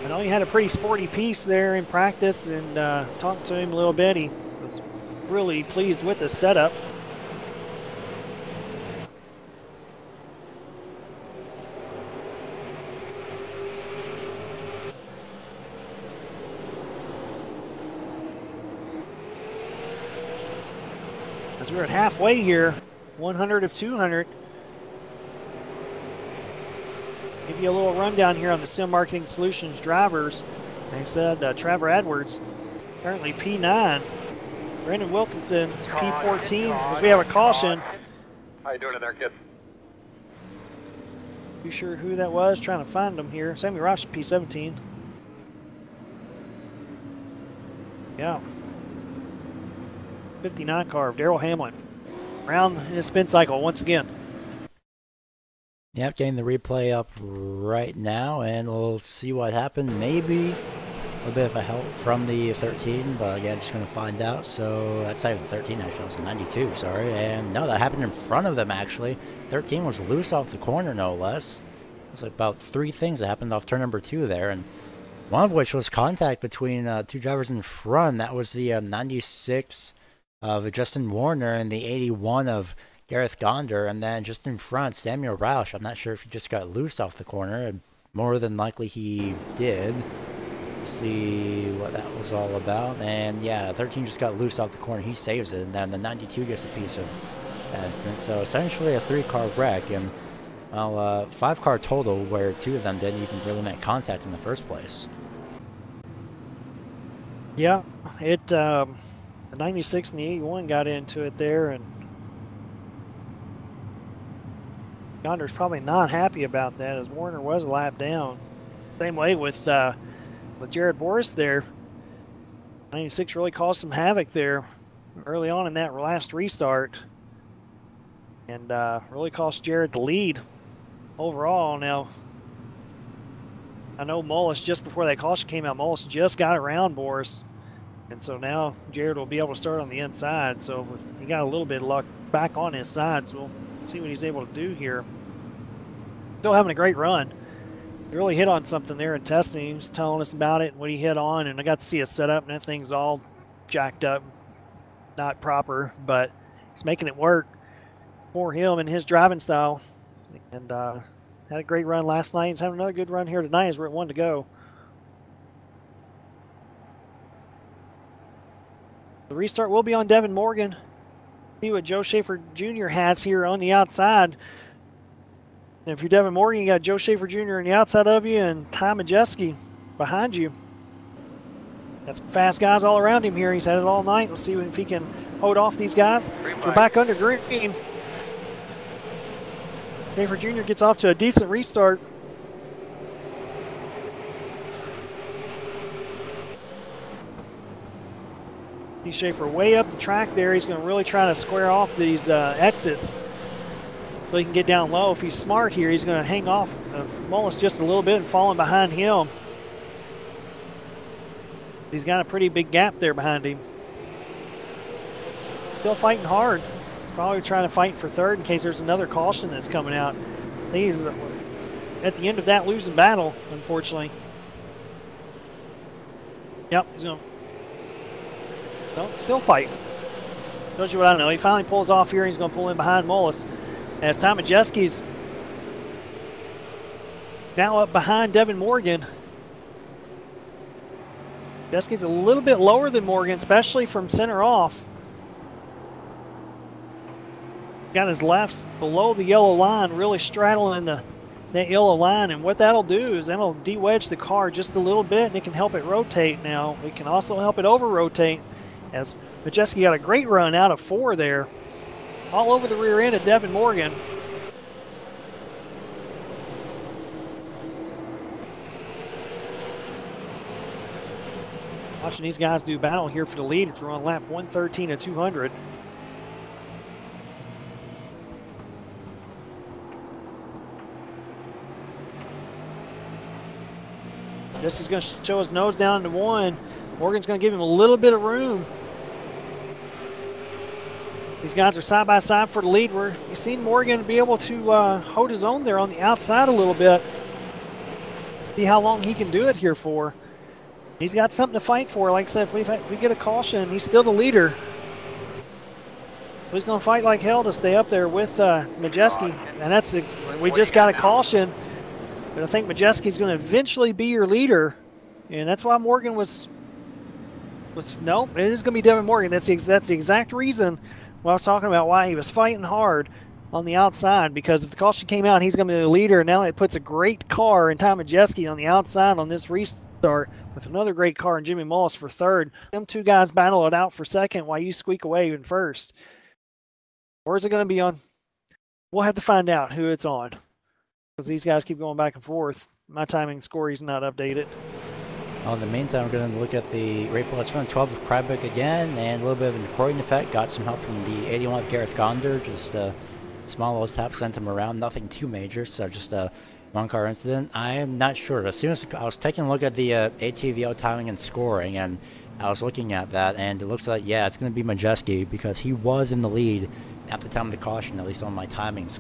I know he had a pretty sporty piece there in practice, and talked to him a little bit. He was really pleased with the setup. As we're at halfway here, 100 of 200. Give you a little rundown here on the Sim Marketing Solutions drivers. They said Trevor Edwards, currently P9. Brandon Wilkinson, P14. As we have a caution. How you doing in there, kid? You sure who that was? Trying to find him here. Sammy Ross, P17. Yeah. 59 car of Darrell Hamlin. Round in his spin cycle once again. Yep, getting the replay up right now, and we'll see what happened. Maybe a bit of a help from the 13, but again, just going to find out. So that's not even 13, actually. It was 92, sorry. And no, that happened in front of them, actually. 13 was loose off the corner, no less. It's like about 3 things that happened off turn number 2 there, and one of which was contact between 2 drivers in front. That was the 96 of Justin Warner and the 81 of Gareth Gonder, and then just in front, Samuel Roush. I'm not sure if he just got loose off the corner, and more than likely he did. Let's see what that was all about. And yeah, 13 just got loose off the corner. He saves it, and then the 92 gets a piece of that incident. So essentially a 3-car wreck, and well, 5-car total where 2 of them didn't even really make contact in the first place. Yeah, the 96 and the 81 got into it there, and Gonder's probably not happy about that, as Warner was a lap down. Same way with Jared Boris there. 96 really caused some havoc there early on in that last restart, and really cost Jared the lead overall. Now, I know Mullis, just before that caution came out, Mullis just got around Boris, and so now Jared will be able to start on the inside. So he got a little bit of luck back on his side, so we'll see what he's able to do here. Still having a great run. He really hit on something there in testing. He was telling us about it, what he hit on, and I got to see his setup, and that thing's all jacked up, not proper, but he's making it work for him and his driving style. And had a great run last night. He's having another good run here tonight as we're at 1 to go. The restart will be on Devin Morgan. See what Joe Schaefer Jr. has here on the outside. And if you're Devin Morgan, you got Joe Schaefer Jr. on the outside of you and Ty Majeski behind you. Got some fast guys all around him here. He's had it all night. Let's see if he can hold off these guys. We're back under green. Schaefer Jr. gets off to a decent restart. See Schaefer way up the track there. He's going to really try to square off these exits so he can get down low. If he's smart here, he's going to hang off of Mullis just a little bit and fall in behind him. He's got a pretty big gap there behind him. Still fighting hard. He's probably trying to fight for third in case there's another caution that's coming out. I think he's at the end of that losing battle, unfortunately. Yep, he's going to still fight. Tells you what I know. He finally pulls off here. He's going to pull in behind Mullis. As Ty Majeski's now up behind Devin Morgan. Majeski's a little bit lower than Morgan, especially from center off. Got his lefts below the yellow line, really straddling that yellow line, and what that'll do is that'll de-wedge the car just a little bit, and it can help it rotate. Now, it can also help it over-rotate, as Majeski got a great run out of 4 there, all over the rear end of Devin Morgan. Watching these guys do battle here for the lead. It's on lap 113 of 200. Jesse's going to show his nose down to 1. Morgan's going to give him a little bit of room. These guys are side by side for the lead. You've seen Morgan be able to hold his own there on the outside a little bit. See how long he can do it here for. He's got something to fight for. Like I said, if we get a caution, he's still the leader. He's going to fight like hell to stay up there with Majeski. And we just got a caution. But I think Majeski's going to eventually be your leader. And that's why Morgan was nope, it is going to be Devin Morgan. That's the exact reason why I was talking about why he was fighting hard on the outside, because if the caution came out, he's going to be the leader. And now it puts a great car in Ty Majeski on the outside on this restart with another great car in Jimmy Mullis for third. Them two guys battle it out for second while you squeak away in first. Or is it going to be on? We'll have to find out who it's on, because these guys keep going back and forth. My timing score is not updated. Well, in the meantime, we're going to look at the Ray Plus 12 of Krybeck again, and a little bit of an accordion effect. Got some help from the 81 of Gareth Gonder. Just a small little tap sent him around. Nothing too major, so just a one-car incident. I am not sure. As soon as I was taking a look at the ATVO timing and scoring, and I was looking at that, and it looks like, yeah, it's going to be Majeski, because he was in the lead at the time of the caution, at least on my timings,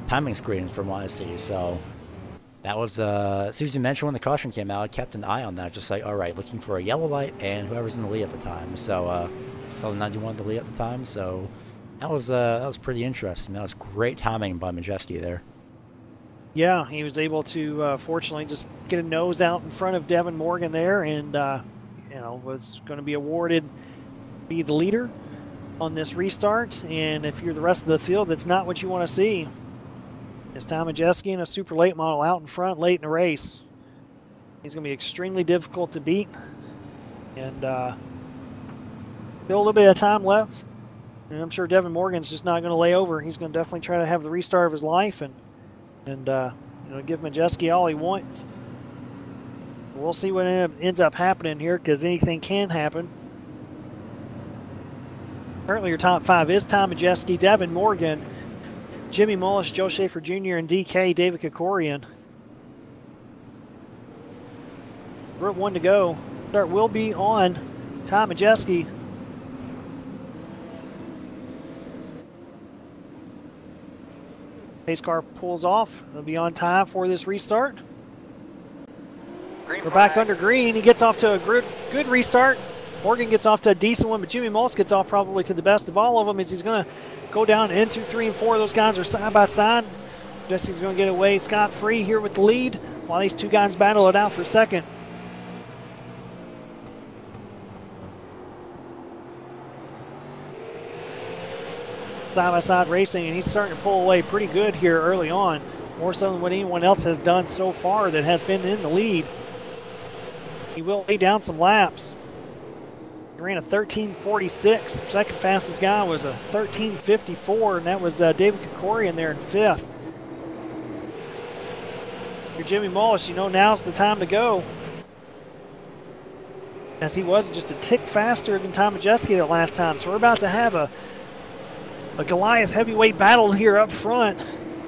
timing screens from what I see. So that was, as soon as you mentioned when the caution came out, I kept an eye on that, just like, all right, looking for a yellow light and whoever's in the lead at the time. So saw the 91 the lead at the time, so that was pretty interesting. That was great timing by Majeski there. Yeah, he was able to fortunately just get a nose out in front of Devin Morgan there, and was going to be awarded be the leader on this restart. And if you're the rest of the field, that's not what you want to see. It's Ty Majeski and a super late model out in front late in the race. He's going to be extremely difficult to beat. And still a little bit of time left. And I'm sure Devin Morgan's just not going to lay over. He's going to definitely try to have the restart of his life and give Majeski all he wants. We'll see what ends up happening here, because anything can happen. Currently, your top five is Ty Majeski, Devin Morgan, Jimmy Mullis, Joe Schaefer Jr., and DK, David Kikorian. Group 1 to go. Start will be on Ty Majeski. Pace car pulls off. It'll be on time for this restart. We're back under green. He gets off to a good restart. Morgan gets off to a decent one, but Jimmy Mullis gets off probably to the best of all of them, as he's going to go down into 3 and 4. Those guys are side by side. Jesse's going to get away scot-free here with the lead while these two guys battle it out for second. Side-by-side racing, and he's starting to pull away pretty good here early on, more so than what anyone else has done so far that has been in the lead. He will lay down some laps. He ran a 13:46. Second fastest guy was a 13:54, and that was David Kikorian there in fifth. Your Jimmy Mullis, now's the time to go, as he was just a tick faster than Ty Majeski that last time. So we're about to have a Goliath heavyweight battle here up front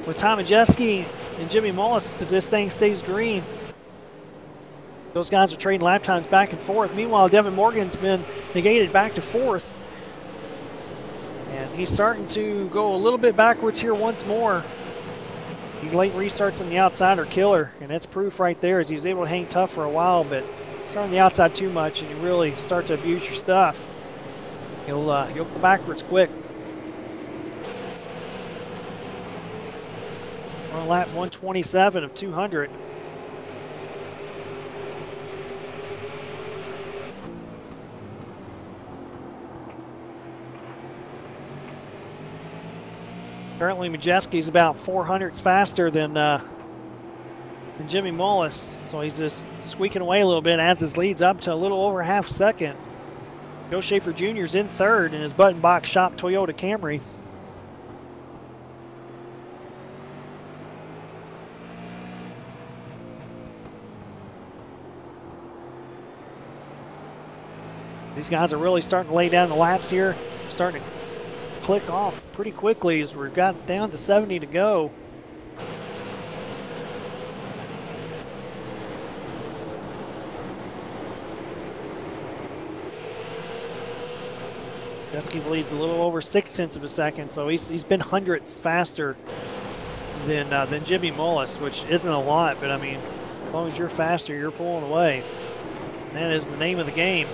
with Ty Majeski and Jimmy Mullis if this thing stays green. Those guys are trading lap times back and forth. Meanwhile, Devin Morgan's been negated back to fourth. And he's starting to go a little bit backwards here once more. These late restarts on the outside are killer, and that's proof right there, as he was able to hang tough for a while, but starting on the outside too much and you really start to abuse your stuff, you'll go backwards quick. We're on lap 127 of 200. Currently, Majeski's about 400ths faster than Jimmy Mullis, so he's just squeaking away a little bit as his leads up to a little over half second. Joe Schaefer Jr. is in third in his button box shop Toyota Camry. These guys are really starting to lay down the laps here, starting to click off pretty quickly as we've got down to 70 to go. Dusky's leads a little over 0.6 of a second, so he's been hundredths faster than Jimmy Mullis, which isn't a lot, but I mean, as long as you're faster, you're pulling away. And that is the name of the game.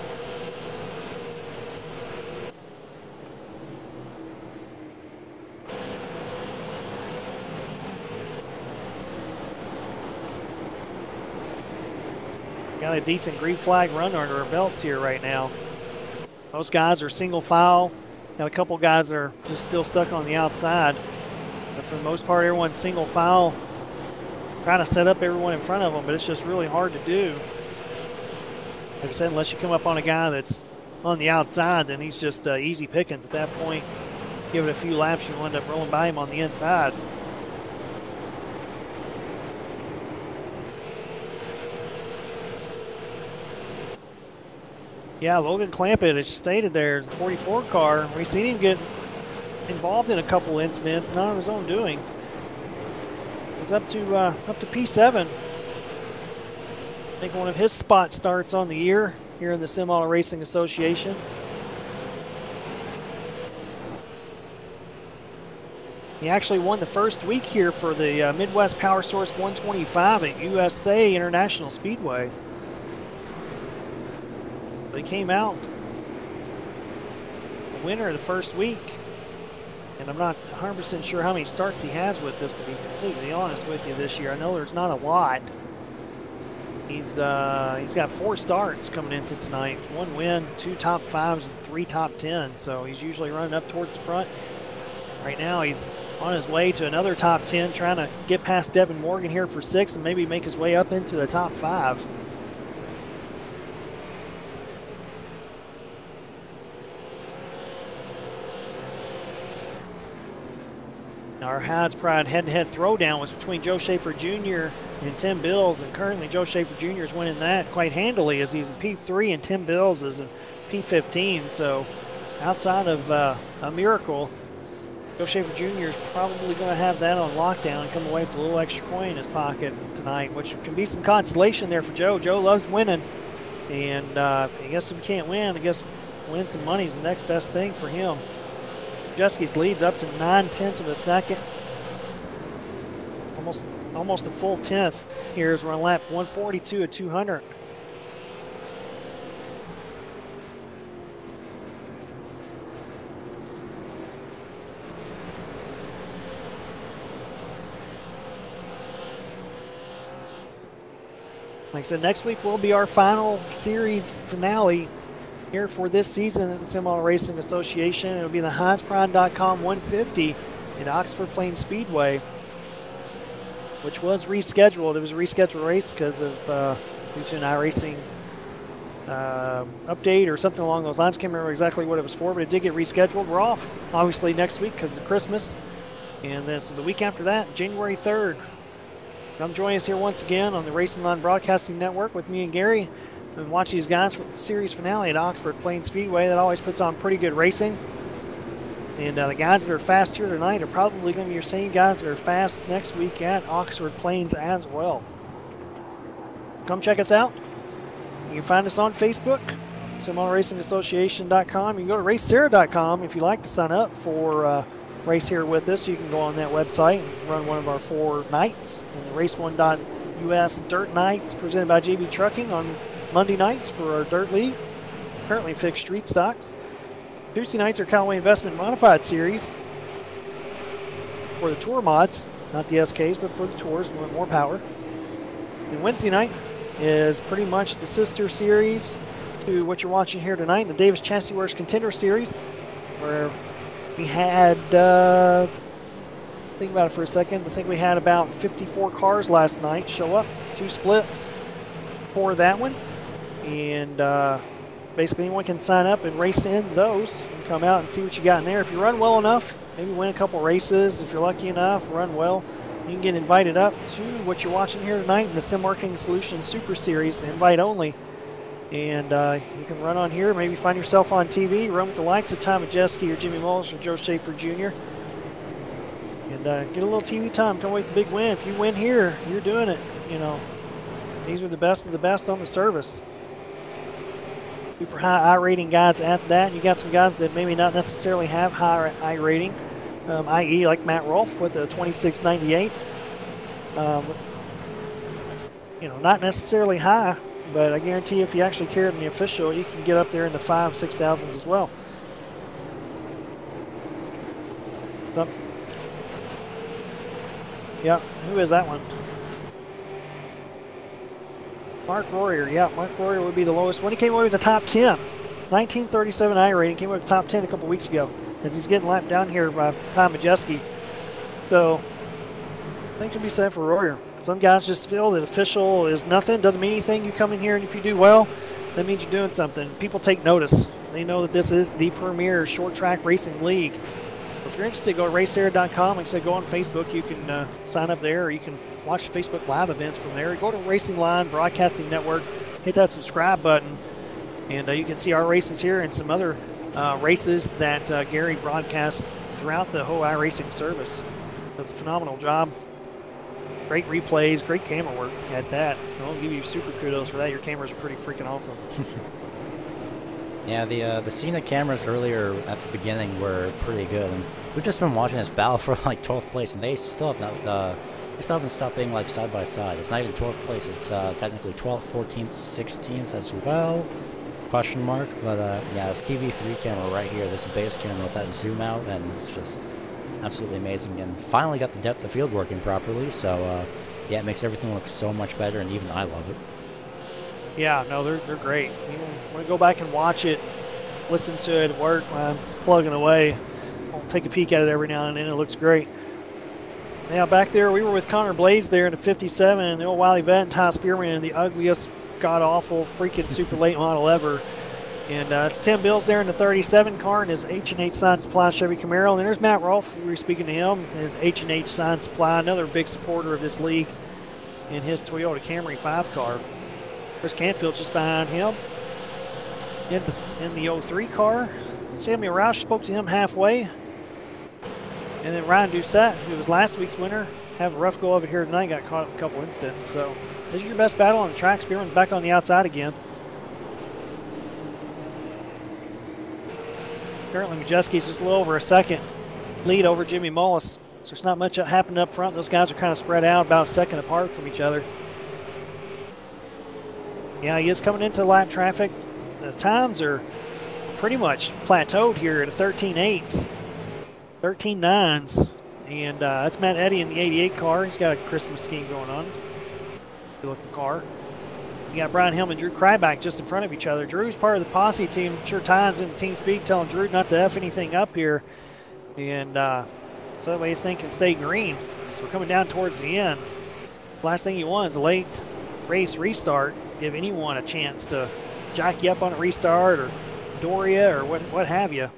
Got a decent green flag run under our belts here right now. Most guys are single file. Got a couple guys that are just still stuck on the outside. But for the most part, everyone's single file. Trying to set up everyone in front of them, but it's just really hard to do. Like I said, unless you come up on a guy that's on the outside, then he's just easy pickings at that point. Give it a few laps, you'll end up rolling by him on the inside. Yeah, Logan Clampett, as stated there, the 44 car. We've seen him get involved in a couple incidents, not of his own doing. He's up to P7. I think one of his spot starts on the year here in the Sim Auto Racing Association. He actually won the first week here for the Midwest Power Source 125 at USA International Speedway. He came out the winner the first week, and I'm not 100% sure how many starts he has with this, to be completely honest with you, this year. I know there's not a lot. He's got 4 starts coming into tonight, 1 win, 2 top 5s, and 3 top 10s, so he's usually running up towards the front. Right now he's on his way to another top 10, trying to get past Devin Morgan here for 6 and maybe make his way up into the top 5. Our Hides Pride head-to-head throwdown was between Joe Schaefer Jr. and Tim Bills, and currently Joe Schaefer Jr. is winning that quite handily as he's in P3 and Tim Bills is in P15. So outside of a miracle, Joe Schaefer Jr. is probably going to have that on lockdown and come away with a little extra coin in his pocket tonight, which can be some consolation there for Joe. Joe loves winning, and I guess if he can't win, I guess winning some money is the next best thing for him. Juski's leads up to 0.9 of a second. Almost a full 10th here as we're on lap 142 at 200. Like I said, next week will be our final series finale here for this season at the Sim Auto Racing Association. It'll be the HeinzPride.com 150 at Oxford Plains Speedway, which was rescheduled. It was a rescheduled race because of due to an iRacing update or something along those lines. Can't remember exactly what it was for, but it did get rescheduled. We're off, obviously, next week because of Christmas. And then so the week after that, January 3rd. Come join us here once again on the Racing Line Broadcasting Network with me and Gary. And watch these guys for the series finale at Oxford Plains Speedway. That always puts on pretty good racing. And the guys that are fast here tonight are probably going to be your same guys that are fast next week at Oxford Plains as well. Come check us out. You can find us on Facebook, SimAutoRacingAssociation.com. You can go to RaceSARA.com if you'd like to sign up for race here with us. You can go on that website and run one of our 4 nights. And the Race1.us Dirt Nights presented by JB Trucking on Monday nights for our Dirt League, currently fixed street stocks. Tuesday nights are Callaway Investment Modified Series for the Tour mods, not the SKs, but for the Tours, we want more power. And Wednesday night is pretty much the sister series to what you're watching here tonight, the Davis Chassis Works Contender Series, where we had, think about it for a second, I think we had about 54 cars last night show up, 2 splits for that one. And basically anyone can sign up and race in those and come out and see what you got in there. If you run well enough, maybe win a couple races. If you're lucky enough, run well, you can get invited up to what you're watching here tonight in the Sim Marketing Solutions Super Series, invite only. And you can run on here, maybe find yourself on TV, run with the likes of Tom Majeski or Jimmy Mullis or Joe Schaefer Jr. And get a little TV time, come away with a big win. If you win here, you're doing it. You know, these are the best of the best on the service. Super high I rating guys at that. You got some guys that maybe not necessarily have high I rating, i.e. like Matt Rolfe with a 2698. With, you know, not necessarily high, but I guarantee if you actually cared in the official, you can get up there in the 5,000s, 6,000s as well. So, yeah, who is that one? Mark Royer, yeah, Mark Royer would be the lowest one. He came away with the top 10. 1937 I rating, came away with the top 10 a couple weeks ago as he's getting lapped down here by Tom Majeski. So, I think to be said for Royer. Some guys just feel that official is nothing, doesn't mean anything. You come in here and if you do well, that means you're doing something. People take notice. They know that this is the premier short track racing league. If you're interested, go to raceair.com. Like I said, go on Facebook. You can sign up there, or you can watch the Facebook Live events from there. Go to Racing Line Broadcasting Network, hit that subscribe button, and you can see our races here and some other races that Gary broadcasts throughout the whole iRacing service. Does a phenomenal job. Great replays, great camera work at that. I'll give you super kudos for that. Your cameras are pretty freaking awesome. Yeah, the Cena cameras earlier at the beginning were pretty good, and we've just been watching this battle for like 12th place, and they still have not they still haven't stopped being like side by side. It's not even 12th place; it's technically 12th, 14th, 16th as well. Question mark, but yeah, this TV3 camera right here, this base camera with that zoom out, and it's just absolutely amazing. And finally got the depth of field working properly, so yeah, it makes everything look so much better, and even I love it. Yeah, no, they're great. You want to go back and watch it, listen to it at work while I'm plugging away. I'll take a peek at it every now and then. It looks great. Now, back there, we were with Connor Blaze there in the 57, and the old Wiley Vet and Ty Spearman in the ugliest, god-awful, freaking super late model ever. And it's Tim Bills there in the 37 car in his H&H Sign Supply Chevy Camaro. And then there's Matt Rolfe. We were speaking to him, his H&H Sign Supply, another big supporter of this league, in his Toyota Camry 5 car. Chris Canfield's just behind him in the 03 car. Samuel Roush spoke to him halfway. And then Ryan Doucette, who was last week's winner, have a rough go of it here tonight, got caught up in a couple incidents. So this is your best battle on the track. Spearman's back on the outside again. Currently, Majeski's just a little over a second lead over Jimmy Mullis. So there's not much happening up front. Those guys are kind of spread out, about a second apart from each other. Yeah, he is coming into lap traffic. The times are pretty much plateaued here at a 13.8s, 13.9s. And that's Matt Eddy in the 88 car. He's got a Christmas scheme going on. Good looking car. You got Brian Hill and Drew Kryback just in front of each other. Drew's part of the posse team. I'm sure Ty's in team speak telling Drew not to F anything up here. And so that way his thing can stay green. So we're coming down towards the end. Last thing you want is a late race restart. Give anyone a chance to jack you up on a restart or Doria or what have you.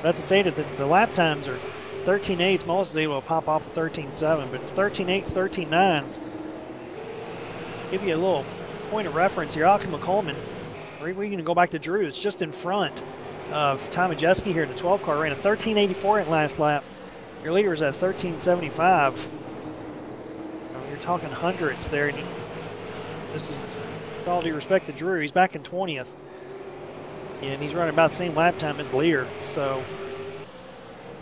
That's to say that the lap times are 13.8s. Mullis is able to pop off a 13.7, but 13.8s, 13.9s. Give you a little point of reference here. Alex McCollman, we're going to go back to Drew. It's just in front of Tom Majeski here in the 12 car. Ran a 13.84 at last lap. Your leader is at 13.75. You're talking hundreds there. And this is with all due respect to Drew. He's back in 20th. And he's running about the same lap time as the leader. So,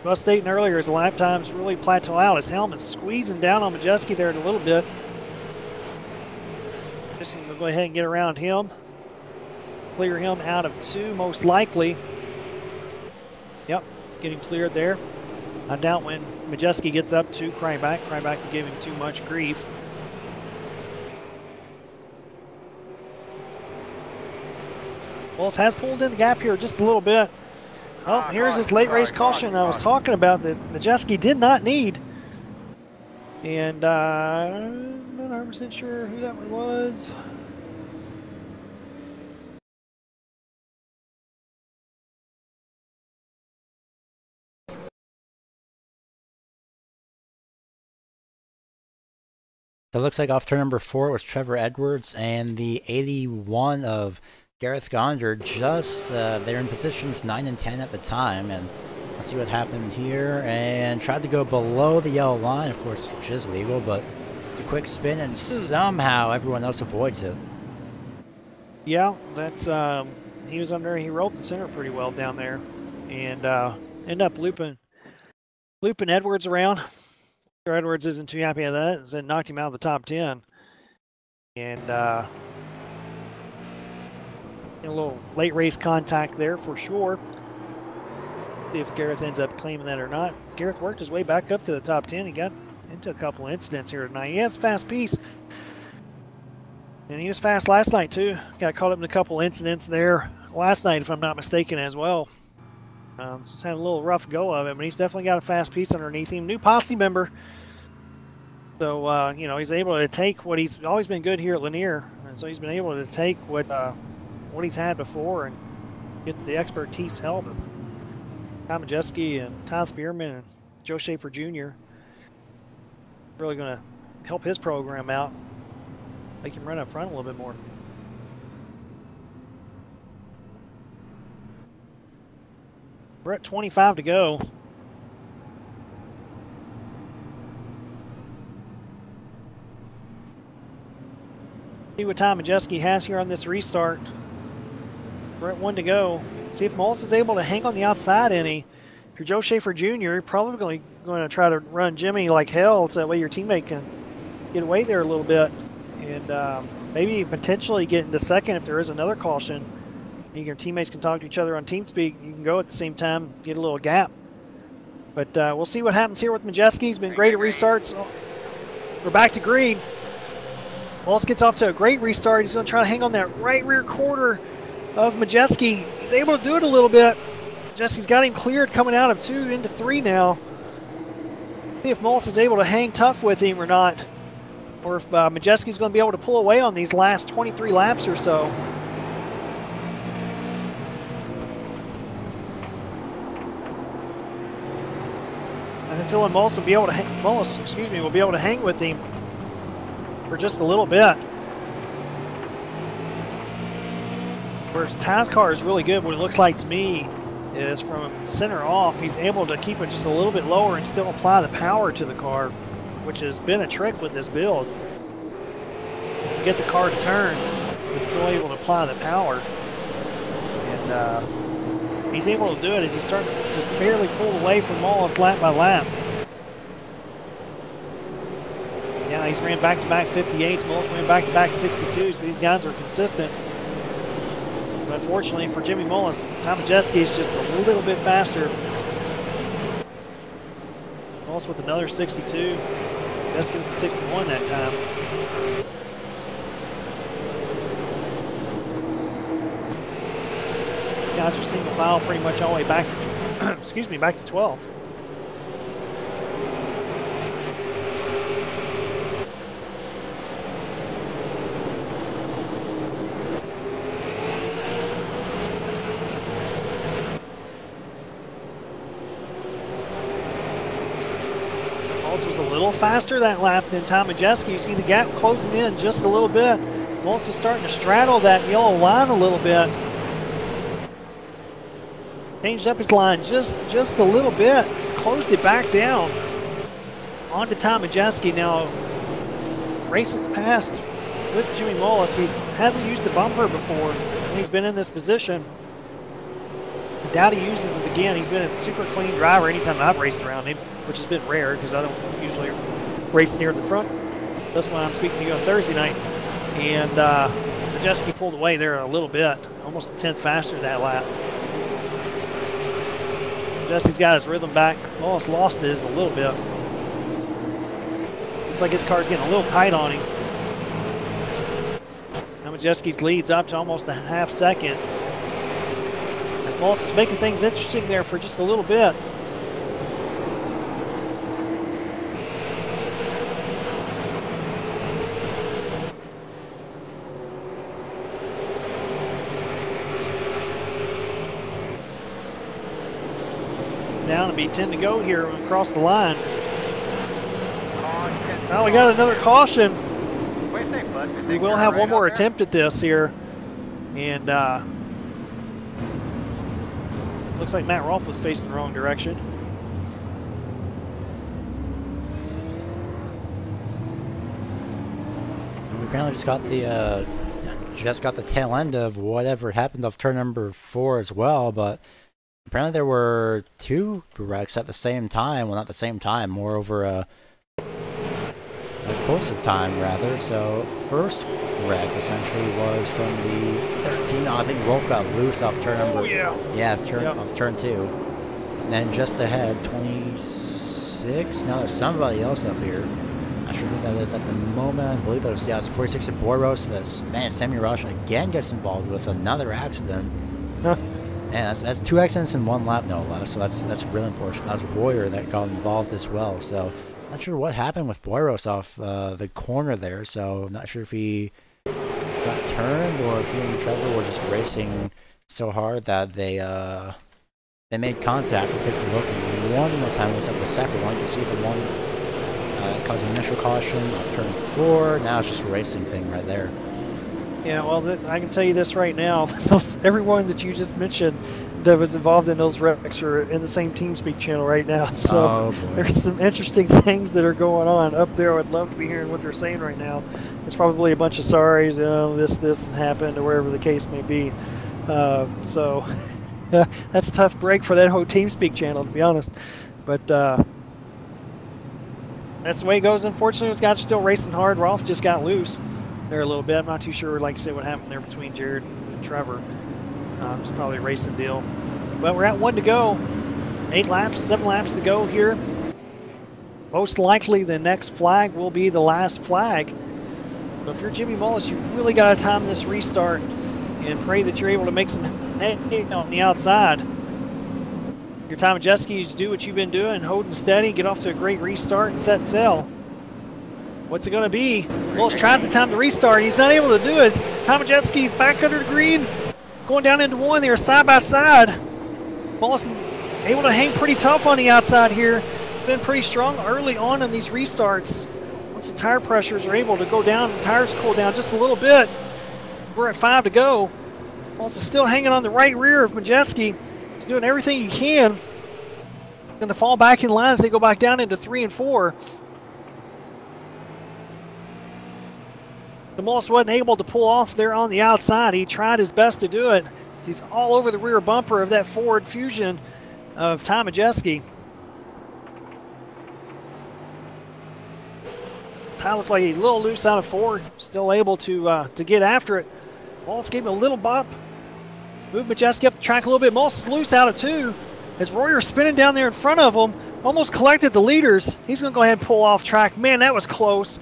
I was stating earlier, as the lap times really plateau out. His helmet's squeezing down on Majeski there a little bit. Just going to go ahead and get around him. Clear him out of 2, most likely. Yep, getting cleared there. I doubt when Majeski gets up to Kryback will give him too much grief. Mullis has pulled in the gap here just a little bit. Oh, here's this late race caution I was talking about that Majeski did not need. And I'm not 100% sure who that one was. So it looks like off turn number 4 was Trevor Edwards, and the 81 of Gareth Gondard just, they're in positions 9 and 10 at the time, and let's see what happened here, and tried to go below the yellow line, of course, which is legal, but the quick spin, and somehow everyone else avoids it. Yeah, that's, he was under, he rolled the center pretty well down there, and ended up looping Edwards around. Edwards isn't too happy with that, as it knocked him out of the top 10. And a little late race contact there for sure. See if Gareth ends up claiming that or not. Gareth worked his way back up to the top 10. He got into a couple of incidents here tonight. He has a fast piece. And he was fast last night too. Got caught up in a couple of incidents there last night, if I'm not mistaken, as well. Just had a little rough go of it, but he's definitely got a fast piece underneath him. New posse member. So, you know, he's able to take what he's always been good here at Lanier. And so he's been able to take what he's had before and get the expertise help of Tom Majeski and Todd Spearman and Joe Schaefer Jr. Really going to help his program out, make him run up front a little bit more. We're at 25 to go. See what Tom Majeski has here on this restart. We're at 1 to go. See if Mullis is able to hang on the outside any. If you're Joe Schaefer Jr., you're probably going to try to run Jimmy like hell so that way your teammate can get away there a little bit. And maybe potentially get into second if there is another caution. Your teammates can talk to each other on TeamSpeak. You can go at the same time, get a little gap. But we'll see what happens here with Majeski. He's been great at restarts. We're back to green. Mullis gets off to a great restart. He's going to try to hang on that right rear quarter of Majeski. He's able to do it a little bit. Majeski's got him cleared coming out of 2 into 3 now. See if Mullis is able to hang tough with him or not. Or if Majeski's going to be able to pull away on these last 23 laps or so. I'm feeling Mullis will be able to will be able to hang with him for just a little bit. Whereas Ty's car is really good, what it looks like to me is from center off, he's able to keep it just a little bit lower and still apply the power to the car, which has been a trick with this build. Is to get the car to turn, but still able to apply the power. And he's able to do it as he's starting to just barely pull away from Mullis lap by lap. Yeah, he's ran back-to-back 58s. Mullis ran back-to-back 62, so these guys are consistent. But unfortunately for Jimmy Mullis, Tom Majeski is just a little bit faster. Mullis with another 62. Majeski with the 61 that time. Guys are single file pretty much all the way back to, excuse me, back to 12. Mullis was a little faster that lap than Tom Majeski. You see the gap closing in just a little bit. Mullis is starting to straddle that yellow line a little bit. Changed up his line just a little bit. He's closed it back down. On to Tom Majeski now. Racing's passed with Jimmy Mullis. He hasn't used the bumper before when he's been in this position. I doubt he uses it again. He's been a super clean driver anytime I've raced around him, which has been rare because I don't usually race near the front. That's why I'm speaking to you on Thursday nights. And Majeski pulled away there a little bit, almost a tenth faster that lap. Majeski's got his rhythm back. Mullis lost his a little bit. Looks like his car's getting a little tight on him. Now Majeski's leads up to almost a half second. As Mullis is making things interesting there for just a little bit. Down and be 10 to go here across the line. Oh, we got another caution. What do you think, bud? You We think will you're have right one more out there? attempt at this here. And looks like Matt Rolfe was facing the wrong direction. We apparently just got the tail end of whatever happened off turn number 4 as well, but apparently there were 2 wrecks at the same time. Well, not the same time, more over a course of time, rather. So, first wreck essentially was from the 13. I think Rolfe got loose off turn number. Oh, yeah. Yeah, Yep. off turn 2. And then just ahead, 26. No, there's somebody else up here. Not sure who that is at the moment. I believe there's, it's 46 at Boros. This man, Sammy Rush again gets involved with another accident. Huh. And that's 2 accidents in 1 lap, no less. So that's really important. That was Warrior that got involved as well. So not sure what happened with Boros off the corner there. So I'm not sure if he got turned or if he and Trevor were just racing so hard that they made contact. We'll take a look. And one more time, let's have the second one. You can see the one caused an initial caution off turn 4. Now it's just a racing thing right there. Yeah, well, I can tell you this right now. Everyone that you just mentioned that was involved in those wrecks are in the same TeamSpeak channel right now. So there's some interesting things that are going on up there. I'd love to be hearing what they're saying right now. It's probably a bunch of sorries, this happened or wherever the case may be. So that's a tough break for that whole TeamSpeak channel, to be honest. But that's the way it goes. Unfortunately, those guys are still racing hard. Rolfe just got loose there a little bit. I'm not too sure, like I said, what happened there between Jared and Trevor. It's probably a racing deal. But we're at 1 to go. 7 laps to go here. Most likely the next flag will be the last flag. But if you're Jimmy Mullis, you really got to time this restart and pray that you're able to make some hay on the outside. Your time of jet skis, do what you've been doing, holding steady, get off to a great restart and set sail. What's it going to be? Mullis tries to time the restart. He's not able to do it. Time of jet skis back under the green. Going down into 1. They are side by side. Mullis is able to hang pretty tough on the outside here. Been pretty strong early on in these restarts. Once the tire pressures are able to go down, the tires cool down just a little bit. We're at 5 to go. Mullis is still hanging on the right rear of Majeski. He's doing everything he can. Going to fall back in line as they go back down into 3 and 4. The Mullis wasn't able to pull off there on the outside. He tried his best to do it. He's all over the rear bumper of that Ford Fusion of Ty Majeski. Ty looked like he's a little loose out of 4. Still able to get after it. Mullis gave him a little bump. Moved Majeski up the track a little bit. Mullis is loose out of 2. As Royer's spinning down there in front of him, almost collected the leaders. He's going to go ahead and pull off track. Man, that was close.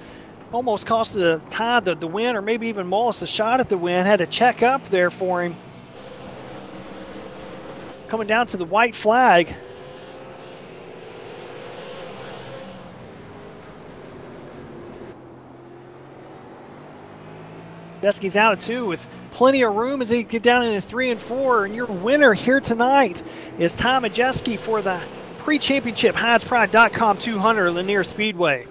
Almost cost Ty the win, or maybe even Mullis a shot at the win. Had to check up there for him. Coming down to the white flag. Majeski's out of 2 with plenty of room as they get down into 3 and 4. And your winner here tonight is Ty Majeski for the pre-championship HeinzPride.com 200 Lanier Speedway.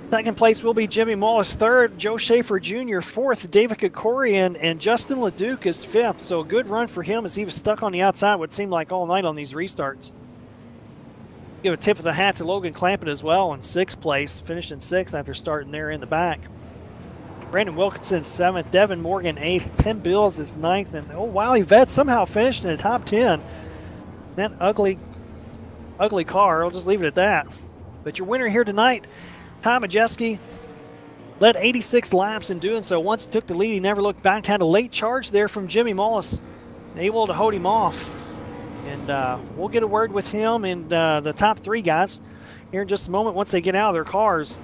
Second place will be Jimmy Mullis. 3rd, Joe Schaefer Jr. 4th, David Kokorian, and Justin LeDuc is 5th. So a good run for him as he was stuck on the outside, what seemed like all night on these restarts. Give a tip of the hat to Logan Clampett as well in 6th place, finishing 6th after starting there in the back. Brandon Wilkinson 7th, Devin Morgan 8th, Tim Bills is 9th, and Wiley Vett somehow finished in the top 10. That ugly car, I'll just leave it at that. But your winner here tonight, Ty Majeski, led 86 laps in doing so. Once he took the lead, he never looked back. Had a late charge there from Jimmy Mullis, able to hold him off. And we'll get a word with him and the top 3 guys here in just a moment once they get out of their cars.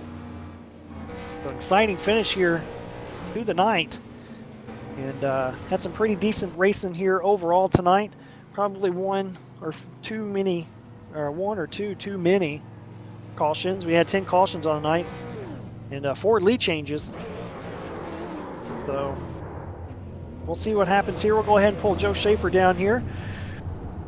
So exciting finish here through the night. And had some pretty decent racing here overall tonight. Probably one or two too many cautions. We had 10 cautions on the night and 4 lead changes. So we'll see what happens here. We'll go ahead and pull Joe Schaefer down here.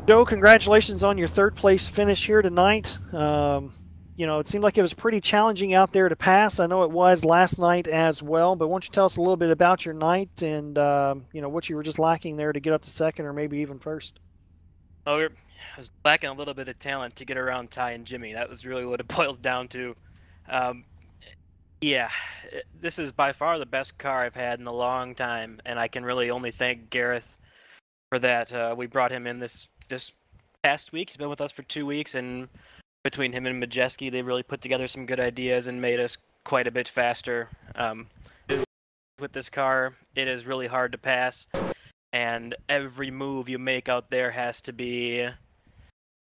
Joe, congratulations on your third place finish here tonight. It seemed like it was pretty challenging out there to pass. I know it was last night as well, but why don't you tell us a little bit about your night and, what you were just lacking there to get up to second or maybe even first? Oh, I was lacking a little bit of talent to get around Ty and Jimmy. That was really what it boils down to. Um, yeah, this is by far the best car I've had in a long time, and I can really only thank Gareth for that. We brought him in this past week. He's been with us for 2 weeks, and between him and Majeski, they really put together some good ideas and made us quite a bit faster. With this car, it is really hard to pass, and every move you make out there has to be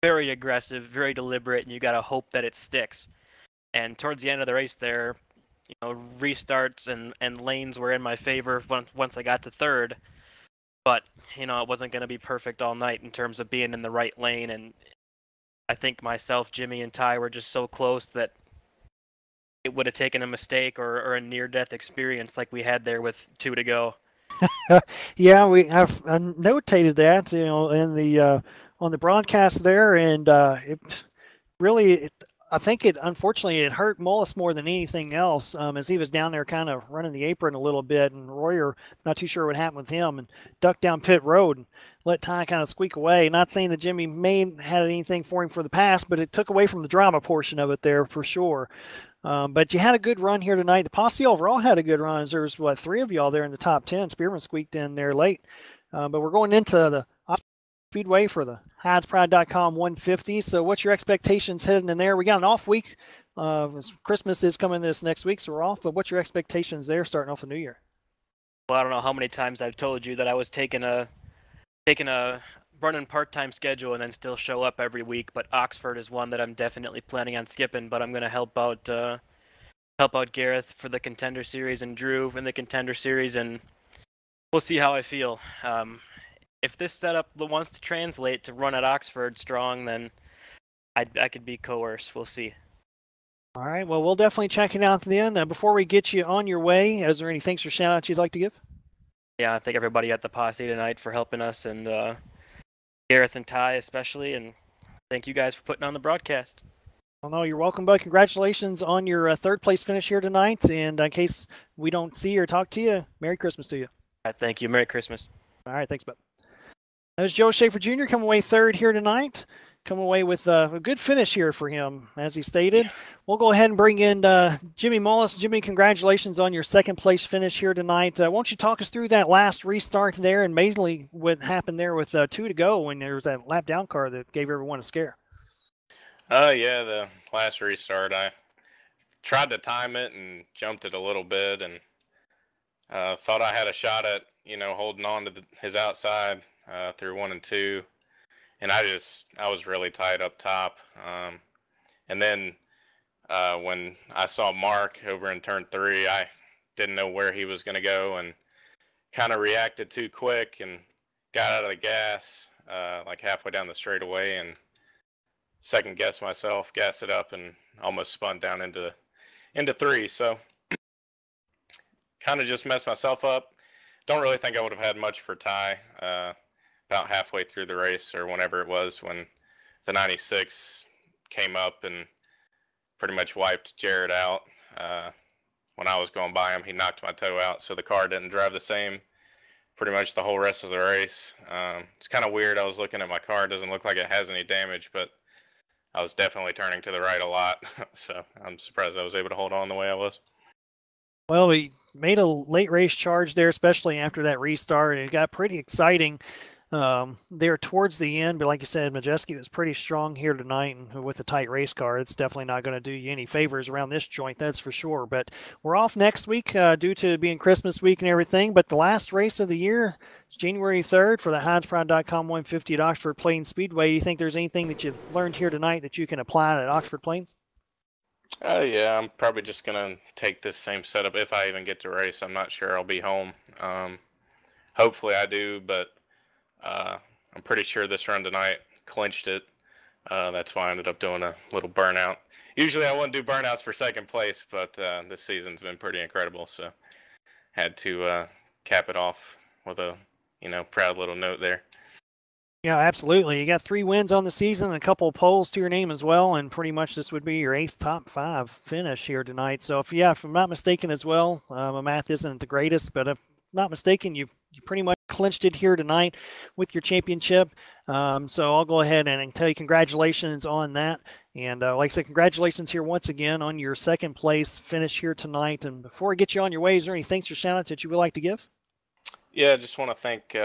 very aggressive, very deliberate, and you got to hope that it sticks. And towards the end of the race there, restarts and lanes were in my favor once I got to third, but it wasn't going to be perfect all night in terms of being in the right lane. And I think myself, Jimmy, and Ty were just so close that it would have taken a mistake or a near-death experience like we had there with 2 to go. Yeah, I've notated that, in the on the broadcast there, and I think unfortunately it hurt Mullis more than anything else, as he was down there kind of running the apron a little bit, and Royer, not too sure what happened with him, and ducked down pit road and let Ty kind of squeak away. Not saying that Jimmy may have had anything for him for the pass, but it took away from the drama portion of it there for sure. But you had a good run here tonight. The posse overall had a good run. There was, 3 of y'all there in the top 10. Spearman squeaked in there late. But we're going into the Speedway for the HeinzPride.com 150. So what's your expectations heading in there? We got an off week. Christmas is coming this next week, so we're off. But what's your expectations there starting off the new year? Well, I don't know how many times I've told you that I was taking a running part-time schedule and then still show up every week, but Oxford is one that I'm definitely planning on skipping, but I'm going to help out Gareth for the Contender Series and Drew in the Contender Series, and we'll see how I feel. If this setup wants to translate to run at Oxford strong, then I could be coerced. We'll see. All right, well, we'll definitely check it out then. Before we get you on your way, is there any thanks or shout-outs you'd like to give? Yeah, I thank everybody at the posse tonight for helping us, and Gareth and Ty especially, and thank you guys for putting on the broadcast. Well, no, you're welcome, bud. Congratulations on your third place finish here tonight. And in case we don't see or talk to you, Merry Christmas to you. All right, thank you. Merry Christmas. All right, thanks, bud. That was Joe Schaefer Jr. coming away third here tonight. Come away with a good finish here for him, as he stated. We'll go ahead and bring in Jimmy Mullis. Jimmy, congratulations on your second place finish here tonight. Won't you talk us through that last restart there and mainly what happened there with 2 to go when there was that lap down car that gave everyone a scare? Yeah, the last restart, I tried to time it and jumped it a little bit and thought I had a shot at, holding on to his outside through 1 and 2. And I was really tight up top. And then when I saw Mark over in turn 3, I didn't know where he was going to go and kind of reacted too quick and got out of the gas like halfway down the straightaway and second guessed myself, gassed it up, and almost spun down into 3. So kind of just messed myself up. Don't really think I would have had much for Ty. About halfway through the race or whenever it was when the 96 came up and pretty much wiped Jared out. When I was going by him, he knocked my toe out, so the car didn't drive the same pretty much the whole rest of the race. It's kind of weird. I was looking at my car. It doesn't look like it has any damage, but I was definitely turning to the right a lot. So I'm surprised I was able to hold on the way I was. Well, we made a late race charge there, especially after that restart. It got pretty exciting there towards the end, but like you said, Majeski was pretty strong here tonight, and with a tight race car, it's definitely not going to do you any favors around this joint, that's for sure. But we're off next week due to being Christmas week and everything, but the last race of the year is January 3rd for the HeinzPride.com 150 at Oxford Plains Speedway. Do you think there's anything that you've learned here tonight that you can apply at Oxford Plains? Yeah, I'm probably just going to take this same setup if I even get to race. I'm not sure I'll be home. Hopefully I do, but I'm pretty sure this run tonight clinched it. That's why I ended up doing a little burnout. Usually I wouldn't do burnouts for second place, but this season's been pretty incredible, so had to cap it off with a proud little note there. Yeah, absolutely. You got 3 wins on the season and a couple of poles to your name as well, and pretty much this would be your 8th top 5 finish here tonight. So, if I'm not mistaken as well, my math isn't the greatest, but if I'm not mistaken, you pretty much clinched it here tonight with your championship. So I'll go ahead and tell you congratulations on that. And like I said, congratulations here once again on your 2nd place finish here tonight. And before I get you on your way, is there any thanks or shout outs that you would like to give? Yeah, I just want to thank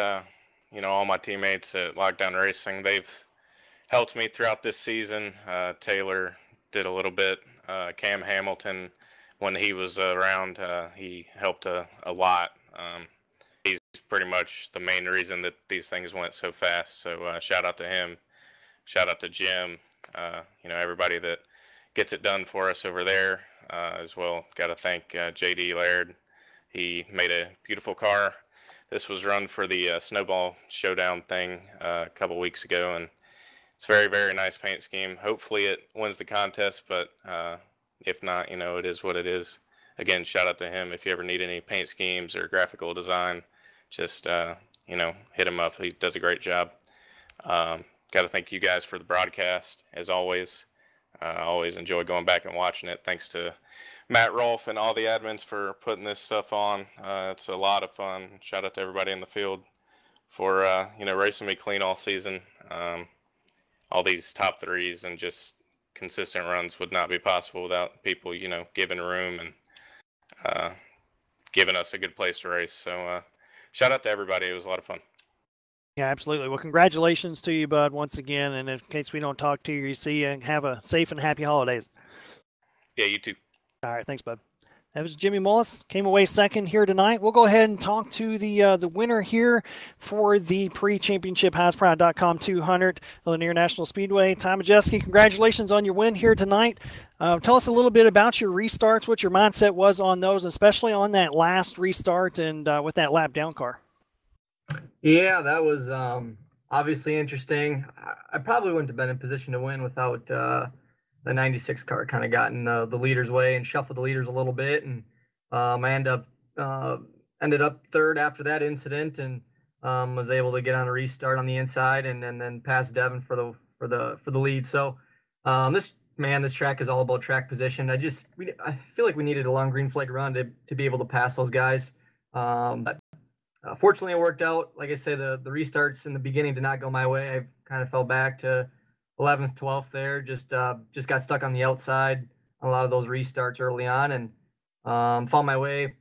all my teammates at Lockdown Racing. They've helped me throughout this season. Taylor did a little bit. Cam Hamilton, when he was around, he helped a lot. He's pretty much the main reason that these things went so fast. So shout out to him. Shout out to Jim. Everybody that gets it done for us over there as well. Got to thank JD Laird. He made a beautiful car. This was run for the Snowball Showdown thing a couple weeks ago, and it's very, very nice paint scheme. Hopefully it wins the contest, but if not, it is what it is. Again, shout out to him. If you ever need any paint schemes or graphical design, just, hit him up. He does a great job. Got to thank you guys for the broadcast, as always. I always enjoy going back and watching it. Thanks to Matt Rolfe and all the admins for putting this stuff on. It's a lot of fun. Shout out to everybody in the field for, racing me clean all season. All these top threes and just consistent runs would not be possible without people, giving room and giving us a good place to race. So shout out to everybody. It was a lot of fun. Yeah, absolutely. Well, congratulations to you, Bud, once again. And in case we don't talk to you, see you and have a safe and happy holidays. Yeah, you too. All right, thanks, Bud. That was Jimmy Mullis, came away 2nd here tonight. We'll go ahead and talk to the winner here for the pre-championship HeinzPride.com 200 Lanier National Speedway. Ty Majeski, congratulations on your win here tonight. Tell us a little bit about your restarts, what your mindset was on those, especially on that last restart and with that lap down car. Yeah, that was obviously interesting. I probably wouldn't have been in position to win without the 96 car kind of gotten the leader's way and shuffled the leaders a little bit. And I ended up 3rd after that incident and was able to get on a restart on the inside and then pass Devin for the lead. So this track is all about track position. I feel like we needed a long green flag run to be able to pass those guys. Fortunately, it worked out. Like I say, the restarts in the beginning did not go my way. I kind of fell back to 11th, 12th there. Just got stuck on the outside on a lot of those restarts early on, and found my way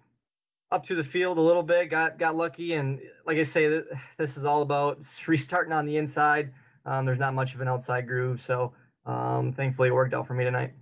up through the field a little bit. Got lucky, and like I say, this is all about restarting on the inside. There's not much of an outside groove, so thankfully it worked out for me tonight.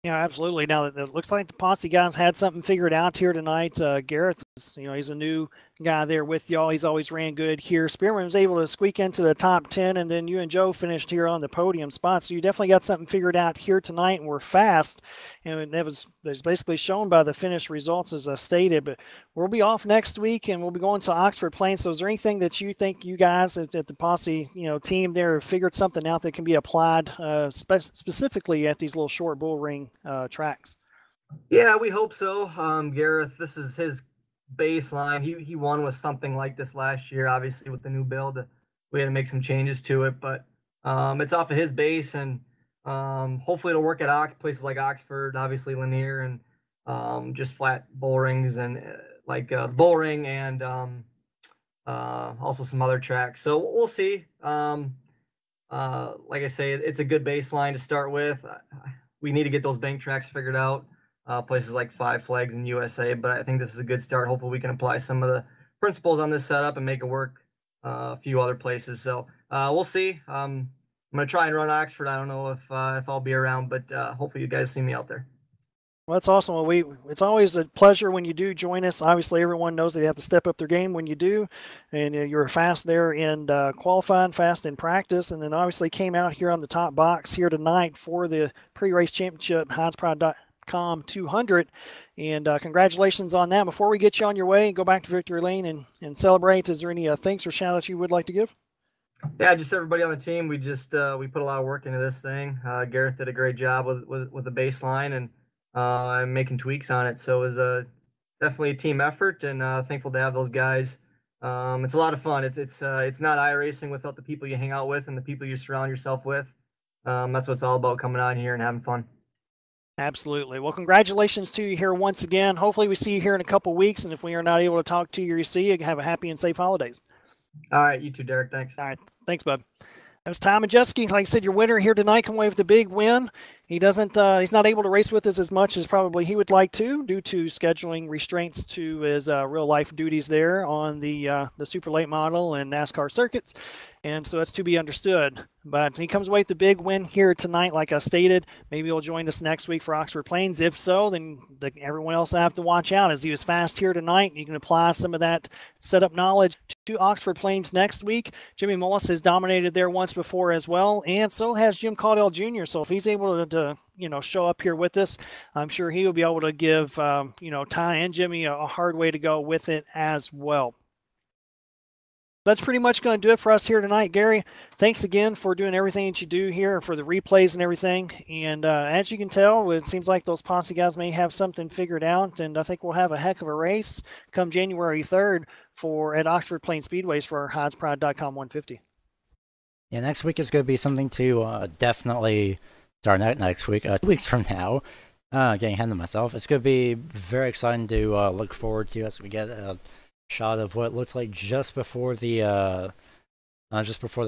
Yeah, absolutely. Now, it looks like the Posse guys had something figured out here tonight. Gareth, he's a new guy there with y'all. He's always ran good here. Spearman was able to squeak into the top 10, and then you and Joe finished here on the podium spot. So you definitely got something figured out here tonight, and we're fast. And that was basically shown by the finished results, as I stated. But we'll be off next week, and we'll be going to Oxford Plains. So is there anything that you think you guys at the Posse team there have figured something out that can be applied specifically at these little short bull ring tracks? Yeah, we hope so. Gareth, this is his baseline. He won with something like this last year. Obviously, with the new build, we had to make some changes to it, but it's off of his base, and hopefully it'll work at places like Oxford, obviously Lanier, and just flat bull rings and bull ring and also some other tracks. So we'll see. Like I say, it's a good baseline to start with. We need to get those bank tracks figured out. Places like Five Flags in USA, but I think this is a good start. Hopefully we can apply some of the principles on this setup and make it work a few other places. So we'll see. I'm going to try and run Oxford. I don't know if I'll be around, but hopefully you guys see me out there. Well, that's awesome. Well, it's always a pleasure when you do join us. Obviously, everyone knows they have to step up their game when you do, and you're fast there in qualifying, fast in practice, and then obviously came out here on the top box here tonight for the pre-race championship, HeinzPride.com 200, and congratulations on that. Before we get you on your way and go back to Victory Lane and celebrate, is there any thanks or shout-outs you would like to give? Yeah, just everybody on the team. We put a lot of work into this thing. Gareth did a great job with the baseline, and I'm making tweaks on it. So it was definitely a team effort, and thankful to have those guys It's a lot of fun. It's not iRacing without the people you hang out with and the people you surround yourself with. That's what it's all about, coming on here and having fun. Absolutely. Well, congratulations to you here once again. Hopefully we see you here in a couple weeks, and if we are not able to talk to you or see you, have a happy and safe holidays. All right, you too, Derek. Thanks. All right. Thanks, bud. That was Tom Majeski. Like I said, your winner here tonight come away with a big win. He's not able to race with us as much as probably he would like to, due to scheduling restraints to his real life duties there on the super late model and NASCAR circuits. And so that's to be understood. But he comes away with the big win here tonight, like I stated. Maybe he'll join us next week for Oxford Plains. If so, then everyone else will have to watch out, as he was fast here tonight. You can apply some of that setup knowledge to Oxford Plains next week. Jimmy Mullis has dominated there once before as well, and so has Jim Caudell Jr. So if he's able to show up here with us, I'm sure he will be able to give Ty and Jimmy a hard way to go with it as well. That's pretty much going to do it for us here tonight. Gary, thanks again for doing everything that you do here, for the replays and everything. And as you can tell, it seems like those Posse guys may have something figured out, and I think we'll have a heck of a race come January 3rd at Oxford Plains Speedways for our HoddsPride.com 150. Yeah, next week is going to be something to definitely start next week, 2 weeks from now. Getting ahead of myself. It's going to be very exciting to look forward to as we get a shot of what looks like just before the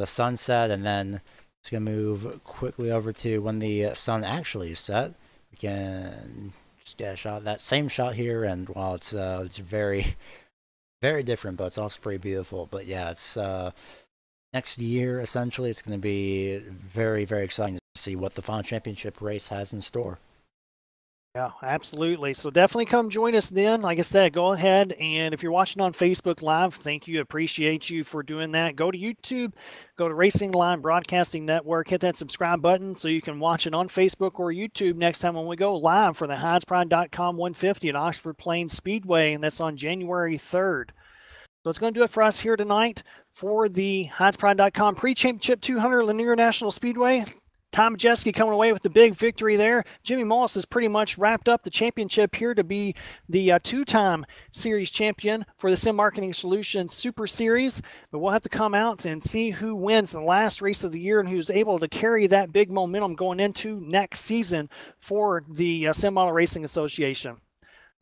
sunset, and then it's gonna move quickly over to when the sun actually is set. We can just get a shot, that same shot here, and while it's very, very different, but it's also pretty beautiful. But yeah, it's next year essentially. It's gonna be very, very exciting to see what the final championship race has in store. Yeah, absolutely. So definitely come join us then. Like I said, go ahead, and if you're watching on Facebook Live, thank you. Appreciate you for doing that. Go to YouTube, go to Racing Line Broadcasting Network, hit that subscribe button so you can watch it on Facebook or YouTube next time when we go live for the HoddsPride.com 150 at Oxford Plains Speedway, and that's on January 3rd. So it's going to do it for us here tonight for the HoddsPride.com Pre-Championship 200 Lanier National Speedway. Tom Majeski coming away with the big victory there. Jimmy Mullis has pretty much wrapped up the championship here to be the two-time series champion for the Sim Marketing Solutions Super Series. But we'll have to come out and see who wins the last race of the year and who's able to carry that big momentum going into next season for the Sim Model Racing Association.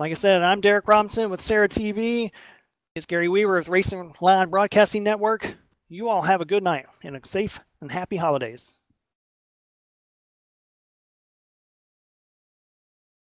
Like I said, I'm Derek Robinson with SARA TV. It's Gary Weaver with Racing Line Broadcasting Network. You all have a good night and a safe and happy holidays.